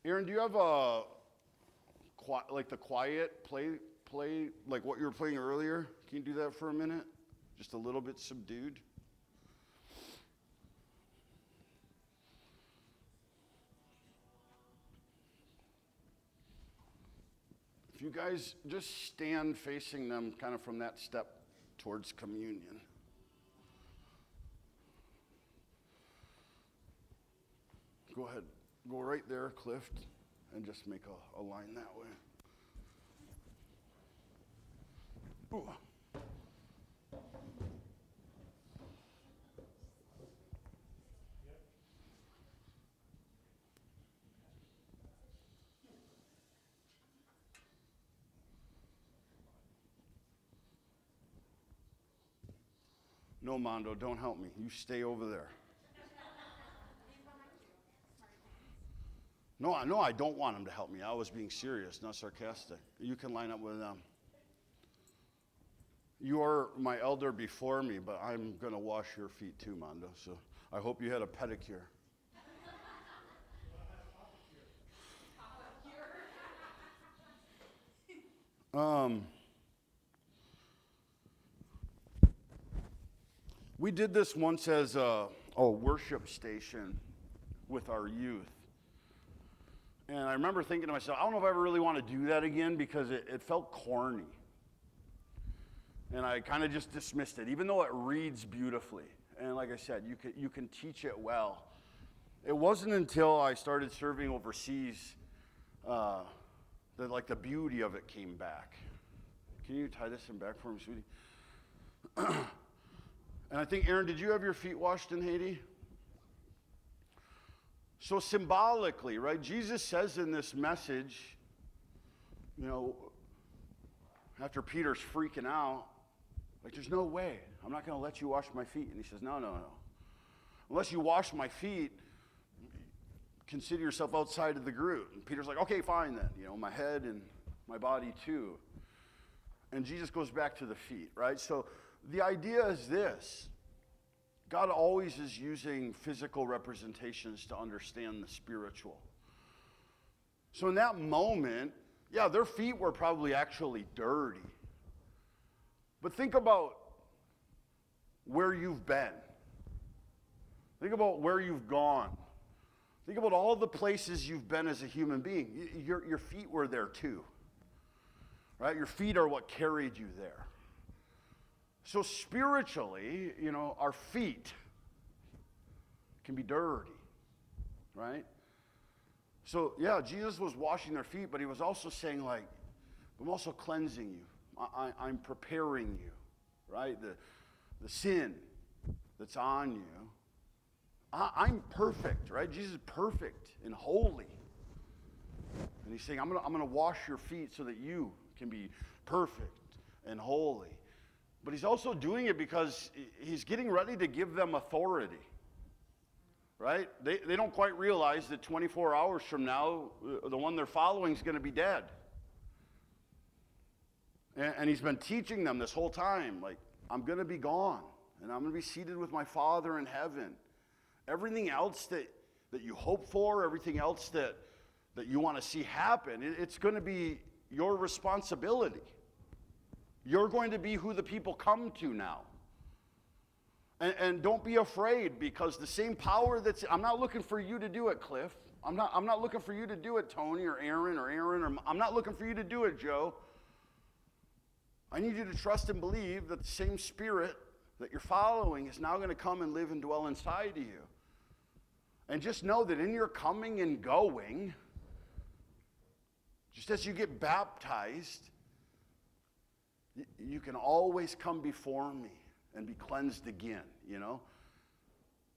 Aaron, do you have the quiet play like what you were playing earlier? Can you do that for a minute? Just a little bit subdued. If you guys just stand facing them kind of from that step towards communion. Go ahead. Go right there, Clift, and just make a line that way. Ooh. No, Mondo, don't help me. You stay over there. No, I don't want him to help me. I was being serious, not sarcastic. You can line up with them. You are my elder before me, but I'm going to wash your feet too, Mondo. So I hope you had a pedicure. We did this once as a worship station with our youth. And I remember thinking to myself, I don't know if I ever really want to do that again because it felt corny. And I kind of just dismissed it, even though it reads beautifully. And like I said, you can teach it well. It wasn't until I started serving overseas that the beauty of it came back. Can you tie this in back for me, sweetie? And I think, Aaron, did you have your feet washed in Haiti? So symbolically, right, Jesus says in this message, after Peter's freaking out, there's no way. I'm not going to let you wash my feet. And he says, no. Unless you wash my feet, consider yourself outside of the group. And Peter's like, okay, fine then. My head and my body too. And Jesus goes back to the feet, right? So the idea is this. God always is using physical representations to understand the spiritual. So in that moment, yeah, their feet were probably actually dirty. But think about where you've been. Think about where you've gone. Think about all the places you've been as a human being. Your feet were there too. Right? Your feet are what carried you there. So spiritually, our feet can be dirty, right? So, yeah, Jesus was washing their feet, but he was also saying, like, I'm also cleansing you. I'm preparing you, right? The sin that's on you. I'm perfect, right? Jesus is perfect and holy. And he's saying, I'm gonna wash your feet so that you can be perfect and holy. But he's also doing it because he's getting ready to give them authority. Right? They don't quite realize that 24 hours from now, the one they're following is going to be dead. And he's been teaching them this whole time, like, I'm going to be gone, and I'm going to be seated with my Father in heaven. Everything else that you hope for, everything else that you want to see happen, it's going to be your responsibility. You're going to be who the people come to now. And don't be afraid, because the same power I'm not looking for you to do it, Cliff. I'm not looking for you to do it, Tony or Aaron, or I'm not looking for you to do it, Joe. I need you to trust and believe that the same Spirit that you're following is now going to come and live and dwell inside of you. And just know that in your coming and going, just as you get baptized, you can always come before me and be cleansed again, you know?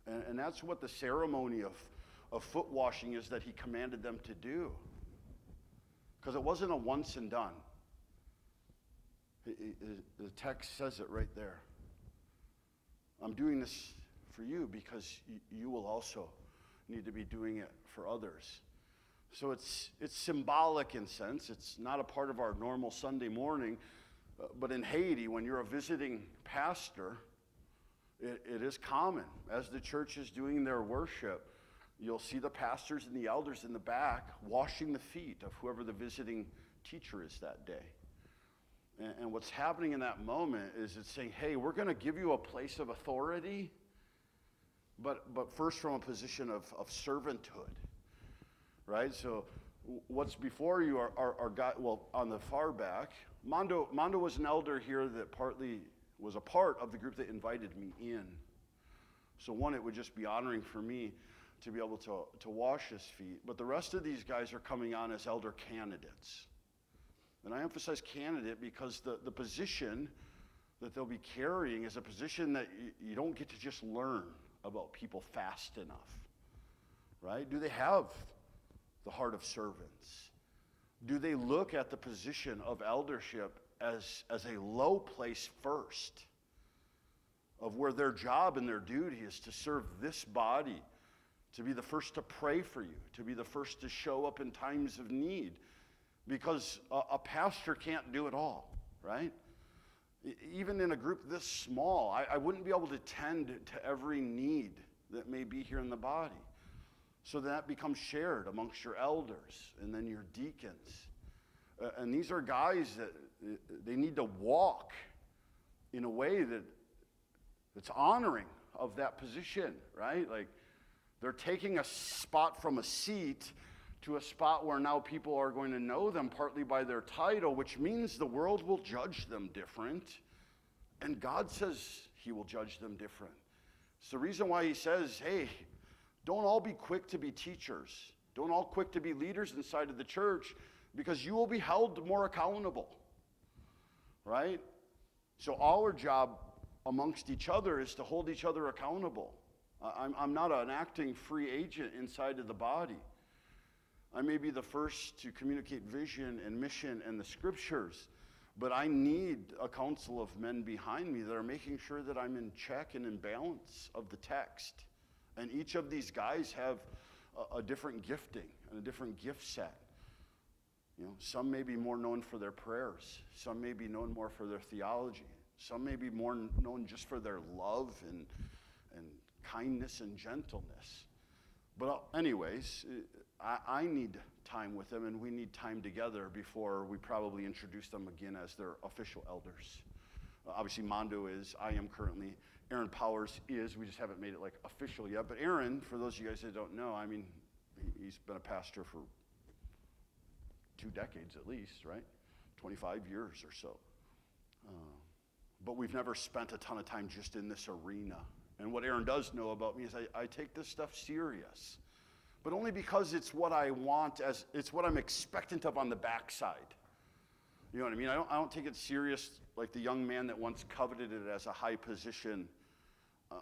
And that's what the ceremony of foot washing is that he commanded them to do. Because it wasn't a once and done. The text says it right there. I'm doing this for you because you will also need to be doing it for others. So it's symbolic in sense. It's not a part of our normal Sunday morning. But in Haiti, when you're a visiting pastor, it is common. As the church is doing their worship, you'll see the pastors and the elders in the back washing the feet of whoever the visiting teacher is that day. And what's happening in that moment is it's saying, hey, we're going to give you a place of authority, but first from a position of servanthood, right? So what's before you are God, well, on the far back, Mondo was an elder here that partly was a part of the group that invited me in. So one, it would just be honoring for me to be able to wash his feet. But the rest of these guys are coming on as elder candidates. And I emphasize candidate because the position that they'll be carrying is a position that you don't get to just learn about people fast enough, right? Do they have the heart of servants? Do they look at the position of eldership as a low place first, of where their job and their duty is to serve this body, to be the first to pray for you, to be the first to show up in times of need? Because a pastor can't do it all, right? Even in a group this small, I wouldn't be able to tend to every need that may be here in the body. So that becomes shared amongst your elders and then your deacons. And these are guys that they need to walk in a way that's honoring of that position, right? Like they're taking a spot from a seat to a spot where now people are going to know them partly by their title, which means the world will judge them different. And God says he will judge them different. It's the reason why he says, hey, don't all be quick to be teachers. Don't all quick to be leaders inside of the church, because you will be held more accountable, right? So our job amongst each other is to hold each other accountable. I'm not an acting free agent inside of the body. I may be the first to communicate vision and mission and the scriptures, but I need a council of men behind me that are making sure that I'm in check and in balance of the text. And each of these guys have a different gifting and a different gift set. You know, some may be more known for their prayers. Some may be known more for their theology. Some may be more known just for their love and kindness and gentleness. But anyways, I need time with them, and we need time together before we probably introduce them again as their official elders. Obviously, Mondo is. I am currently. Aaron Powers is. We just haven't made it like official yet. But Aaron, for those of you guys that don't know, I mean, he's been a pastor for 2 decades at least, right? 25 years or so. But we've never spent a ton of time just in this arena. And what Aaron does know about me is I take this stuff serious. but only because it's what I want, it's what I'm expectant of on the backside. You know what I mean? I don't take it serious like the young man that once coveted it as a high position.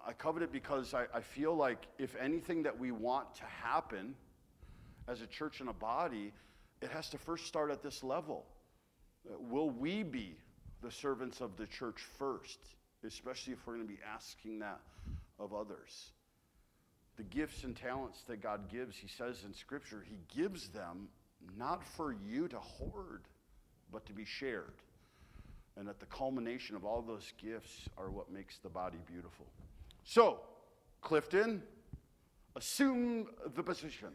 I covet it because I feel like if anything that we want to happen as a church and a body, it has to first start at this level. Will we be the servants of the church first, especially if we're going to be asking that of others? The gifts and talents that God gives, he says in Scripture, he gives them not for you to hoard, but to be shared. And that the culmination of all those gifts are what makes the body beautiful. So, Clifton, assume the position.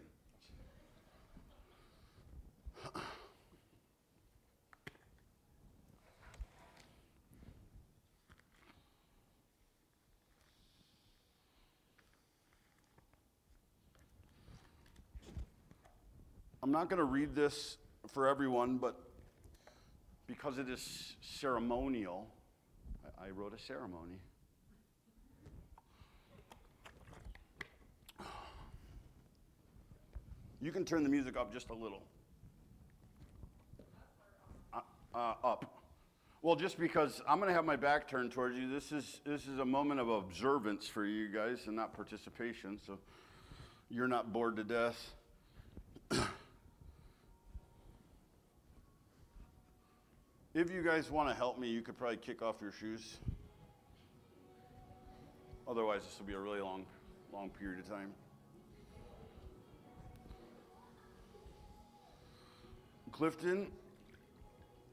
I'm not going to read this for everyone, but because it is ceremonial, I wrote a ceremony. You can turn the music up just a little. Up. Well, just because I'm going to have my back turned towards you, this is a moment of observance for you guys and not participation, so you're not bored to death. If you guys want to help me, you could probably kick off your shoes. Otherwise, this will be a really long period of time. Clifton,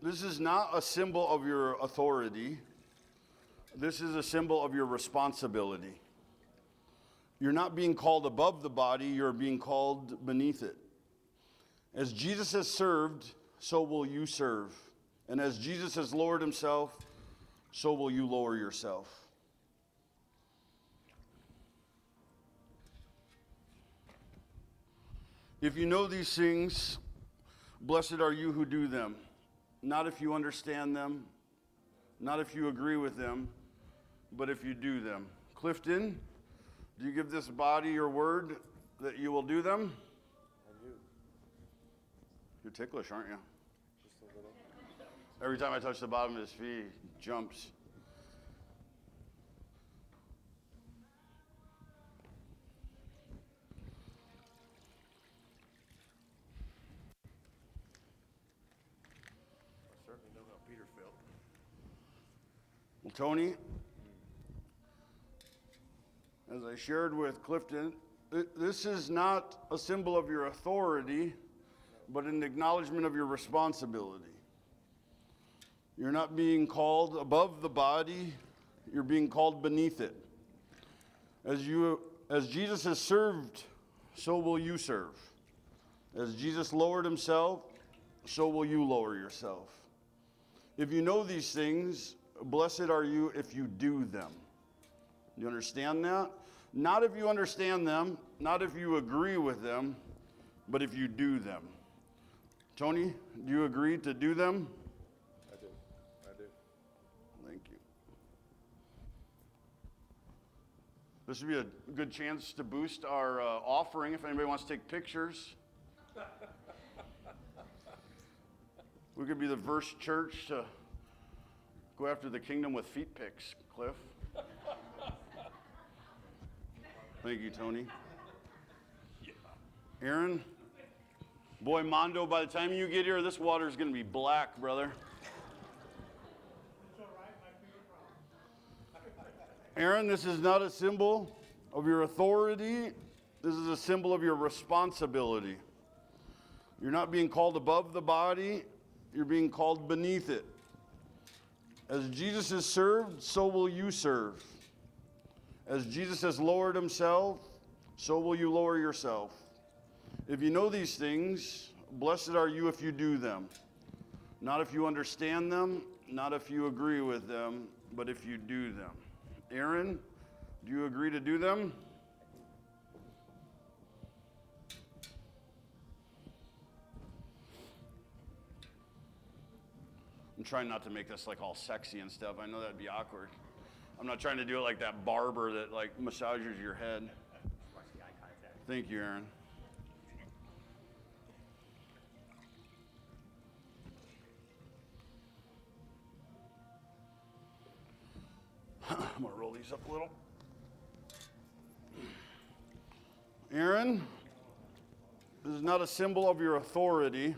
this is not a symbol of your authority. This is a symbol of your responsibility. You're not being called above the body, you're being called beneath it. As Jesus has served, so will you serve. And as Jesus has lowered himself, so will you lower yourself. If you know these things, blessed are you who do them. Not if you understand them, not if you agree with them, but if you do them. Clifton, do you give this body your word that you will do them? I do. You're ticklish, aren't you? Just a little. Every time I touch the bottom of his feet, he jumps. I certainly know how Peter felt. Well, Tony, as I shared with Clifton, this is not a symbol of your authority, but an acknowledgement of your responsibility. You're not being called above the body, you're being called beneath it. As Jesus has served, so will you serve. As Jesus lowered himself, so will you lower yourself. If you know these things, blessed are you if you do them. You understand that? Not if you understand them, not if you agree with them, but if you do them. Tony, do you agree to do them? I do. Thank you. This would be a good chance to boost our offering if anybody wants to take pictures. We could be the first church to go after the kingdom with feet pics, Cliff. Thank you, Tony. Aaron, boy, Mondo, by the time you get here, this water is going to be black, brother. It's all right, my favorite problem. Aaron, this is not a symbol of your authority. This is a symbol of your responsibility. You're not being called above the body. You're being called beneath it. As Jesus has served, so will you serve. As Jesus has lowered himself, so will you lower yourself. If you know these things, blessed are you if you do them. Not if you understand them, not if you agree with them, but if you do them. Aaron, do you agree to do them? I'm trying not to make this like all sexy and stuff. I know that'd be awkward. I'm not trying to do it like that barber that like massages your head. Watch the eye contact. Thank you, Aaron. I'm going to roll these up a little. Aaron, this is not a symbol of your authority.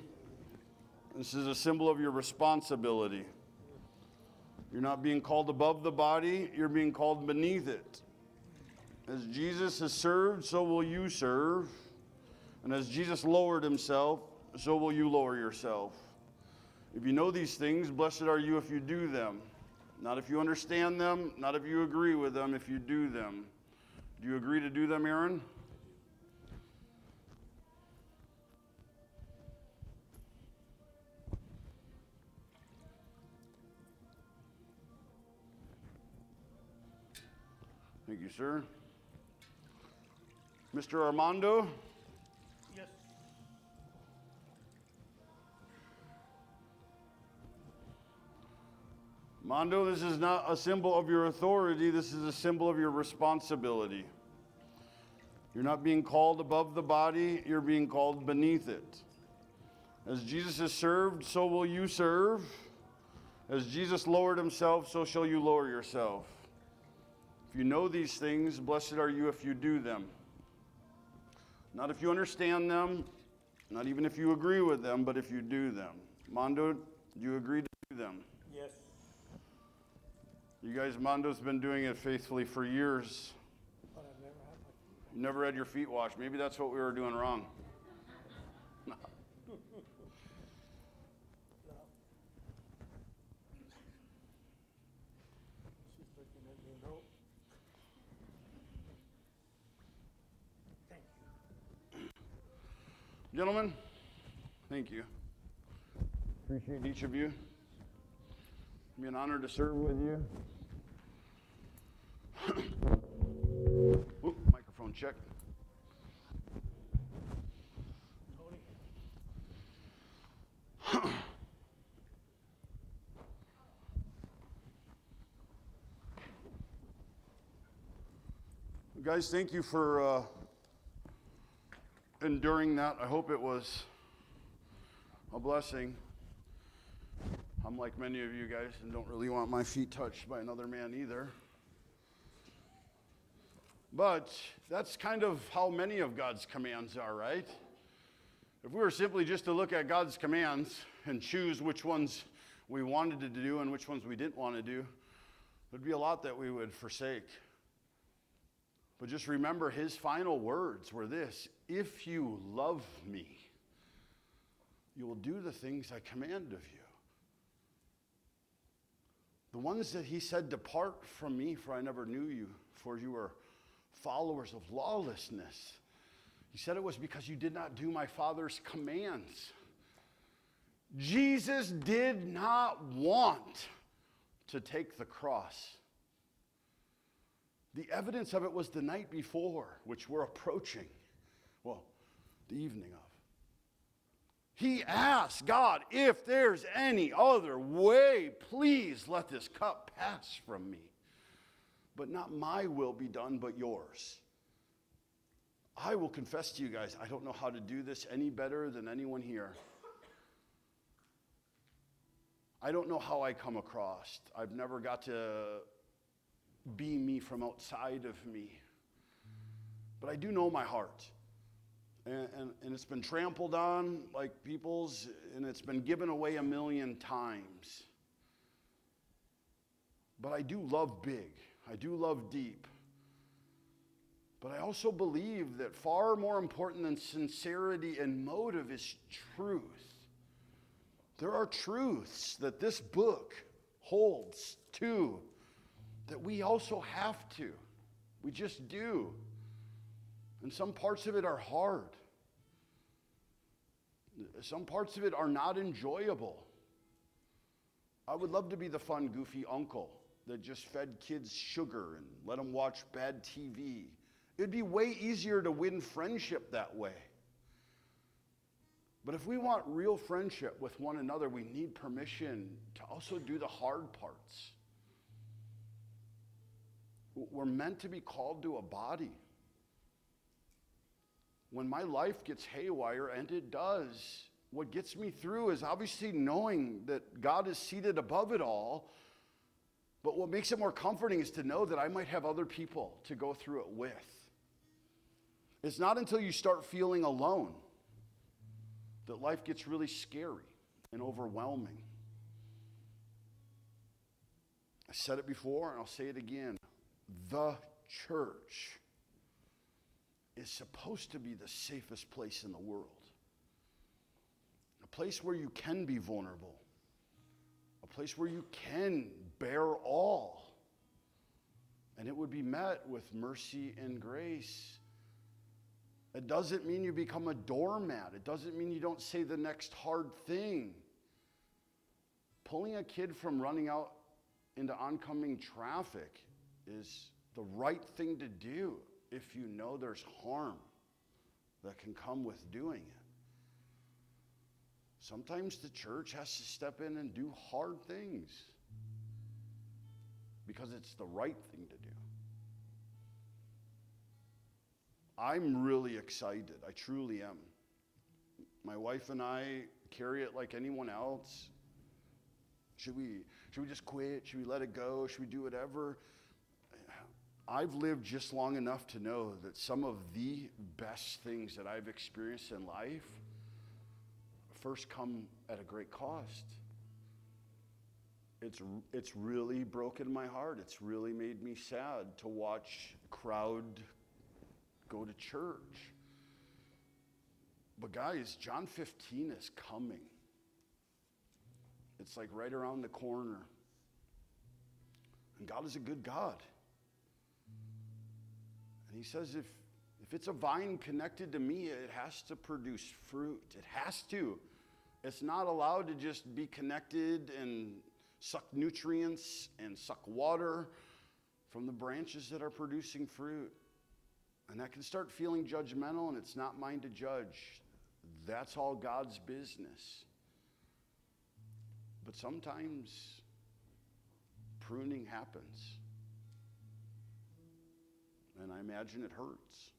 This is a symbol of your responsibility. You're not being called above the body, you're being called beneath it. As Jesus has served, so will you serve. And as Jesus lowered himself, so will you lower yourself. If you know these things, blessed are you if you do them. Not if you understand them, not if you agree with them, if you do them. Do you agree to do them, Aaron? Thank you, sir. Mr. Armando? Yes. Armando, this is not a symbol of your authority. This is a symbol of your responsibility. You're not being called above the body. You're being called beneath it. As Jesus has served, so will you serve. As Jesus lowered himself, so shall you lower yourself. If you know these things, blessed are you if you do them. Not if you understand them, not even if you agree with them, but if you do them. Mondo, do you agree to do them? Yes. You guys, Mondo's been doing it faithfully for years. But I've never had my feet. You never had your feet washed. Maybe that's what we were doing wrong. No. She's looking at me, no. Thank you. Gentlemen, thank you. Appreciate each of you. It'd be an honor to serve with you. Oop, microphone check. Tony. Guys, thank you for enduring that. I hope it was a blessing. I'm like many of you guys and don't really want my feet touched by another man either. But that's kind of how many of God's commands are, right? If we were simply just to look at God's commands and choose which ones we wanted to do and which ones we didn't want to do, there'd be a lot that we would forsake. But just remember his final words were this: if you love me, you will do the things I command of you. The ones that he said, depart from me, for I never knew you, for you are followers of lawlessness. He said it was because you did not do my Father's commands. Jesus did not want to take the cross. The evidence of it was the night before, which we're approaching. Well, the evening of. He asked God, if there's any other way, please let this cup pass from me. But not my will be done, but yours. I will confess to you guys, I don't know how to do this any better than anyone here. I don't know how I come across. I've never got to be me from outside of me. But I do know my heart. And it's been trampled on like people's, and it's been given away a million times. But I do love big. I do love deep. But I also believe that far more important than sincerity and motive is truth. There are truths that this book holds to that we also have to. We just do. And some parts of it are hard. Some parts of it are not enjoyable. I would love to be the fun, goofy uncle that just fed kids sugar and let them watch bad TV. It'd be way easier to win friendship that way. But if we want real friendship with one another, we need permission to also do the hard parts. We're meant to be called to a body. When my life gets haywire, and it does, what gets me through is obviously knowing that God is seated above it all, But what makes it more comforting is to know that I might have other people to go through it with. It's not until you start feeling alone that life gets really scary and overwhelming. I said it before and I'll say it again. The church is supposed to be the safest place in the world. A place where you can be vulnerable. A place where you can bear all. And it would be met with mercy and grace. It doesn't mean you become a doormat. It doesn't mean you don't say the next hard thing. Pulling a kid from running out into oncoming traffic is the right thing to do if you know there's harm that can come with doing it. Sometimes the church has to step in and do hard things because it's the right thing to do. I'm really excited. I truly am. My wife and I carry it like anyone else. Should we just quit? Should we let it go? Should we do whatever? I've lived just long enough to know that some of the best things that I've experienced in life first come at a great cost. It's really broken my heart. It's really made me sad to watch a crowd go to church. But guys, John 15 is coming. It's like right around the corner. And God is a good God. And he says if it's a vine connected to me, it has to produce fruit. It has to. It's not allowed to just be connected and suck nutrients and suck water from the branches that are producing fruit. And that can start feeling judgmental, and it's not mine to judge. That's all God's business. But sometimes pruning happens. And I imagine it hurts.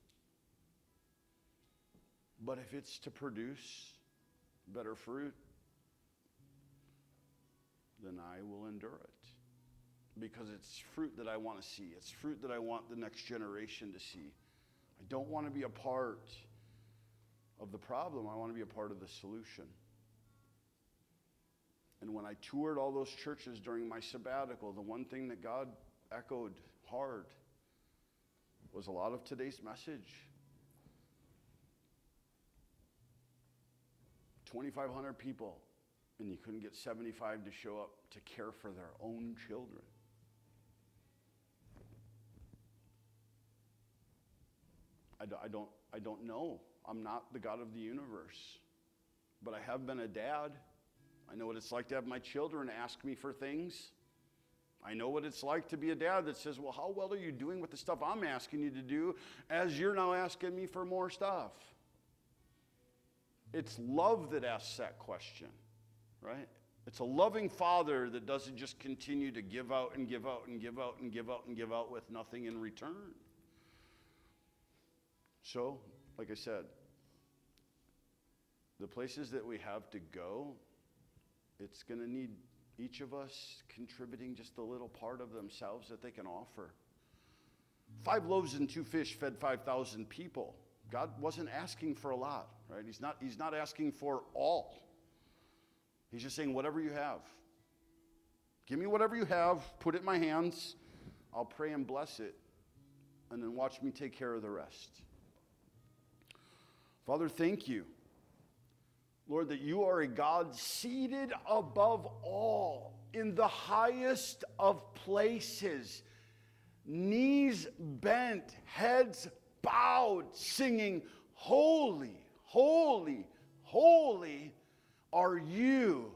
But if it's to produce better fruit, then I will endure it. Because it's fruit that I want to see. It's fruit that I want the next generation to see. I don't want to be a part of the problem. I want to be a part of the solution. And when I toured all those churches during my sabbatical, the one thing that God echoed hard was a lot of today's message. 2,500 people, and you couldn't get 75 to show up to care for their own children. I don't know. I'm not the God of the universe. But I have been a dad. I know what it's like to have my children ask me for things. I know what it's like to be a dad that says, well, how well are you doing with the stuff I'm asking you to do as you're now asking me for more stuff? It's love that asks that question, right? It's a loving father that doesn't just continue to give out and give out and give out and give out and give out with nothing in return. So, like I said, the places that we have to go, it's going to need each of us contributing just a little part of themselves that they can offer. 5 loaves and 2 fish fed 5,000 people. God wasn't asking for a lot, right? He's not asking for all. He's just saying, whatever you have. Give me whatever you have, put it in my hands, I'll pray and bless it, and then watch me take care of the rest. Father, thank you, Lord, that you are a God seated above all, in the highest of places, knees bent, heads bowed, singing, holy, holy, holy are you.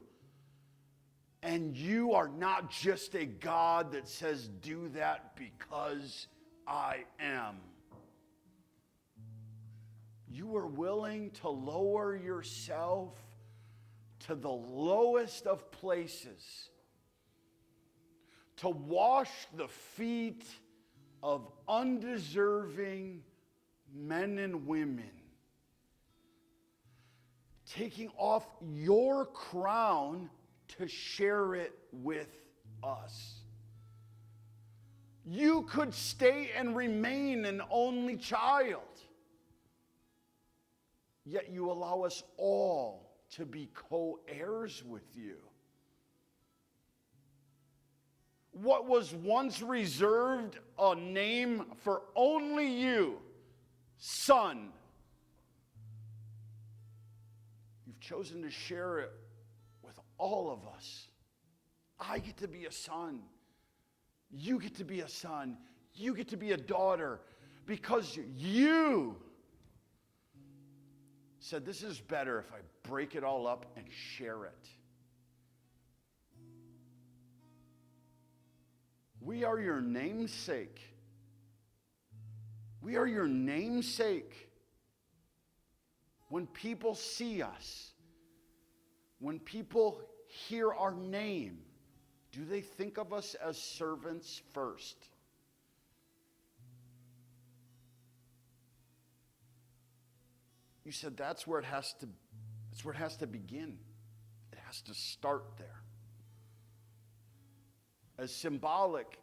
And you are not just a God that says, do that because I am. You are willing to lower yourself to the lowest of places, to wash the feet of undeserving men and women, taking off your crown to share it with us. You could stay and remain an only child. Yet you allow us all to be co-heirs with you. What was once reserved a name for only you, Son, you've chosen to share it with all of us. I get to be a son. You get to be a son. You get to be a daughter because you said, this is better if I break it all up and share it. We are your namesake. We are your namesake. When people see us, when people hear our name, do they think of us as servants first? You said that's where it has to begin. It has to start there. As symbolic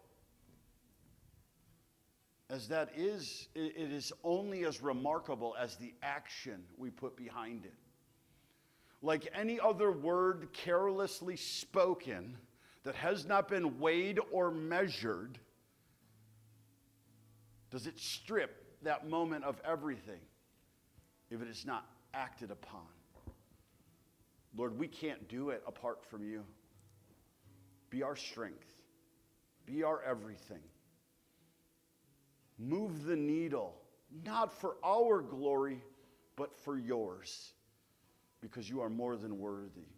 as that is, it is only as remarkable as the action we put behind it. Like any other word carelessly spoken that has not been weighed or measured, does it strip that moment of everything if it is not acted upon? Lord, we can't do it apart from you. Be our strength. Be our everything. Move the needle, not for our glory, but for yours, because you are more than worthy.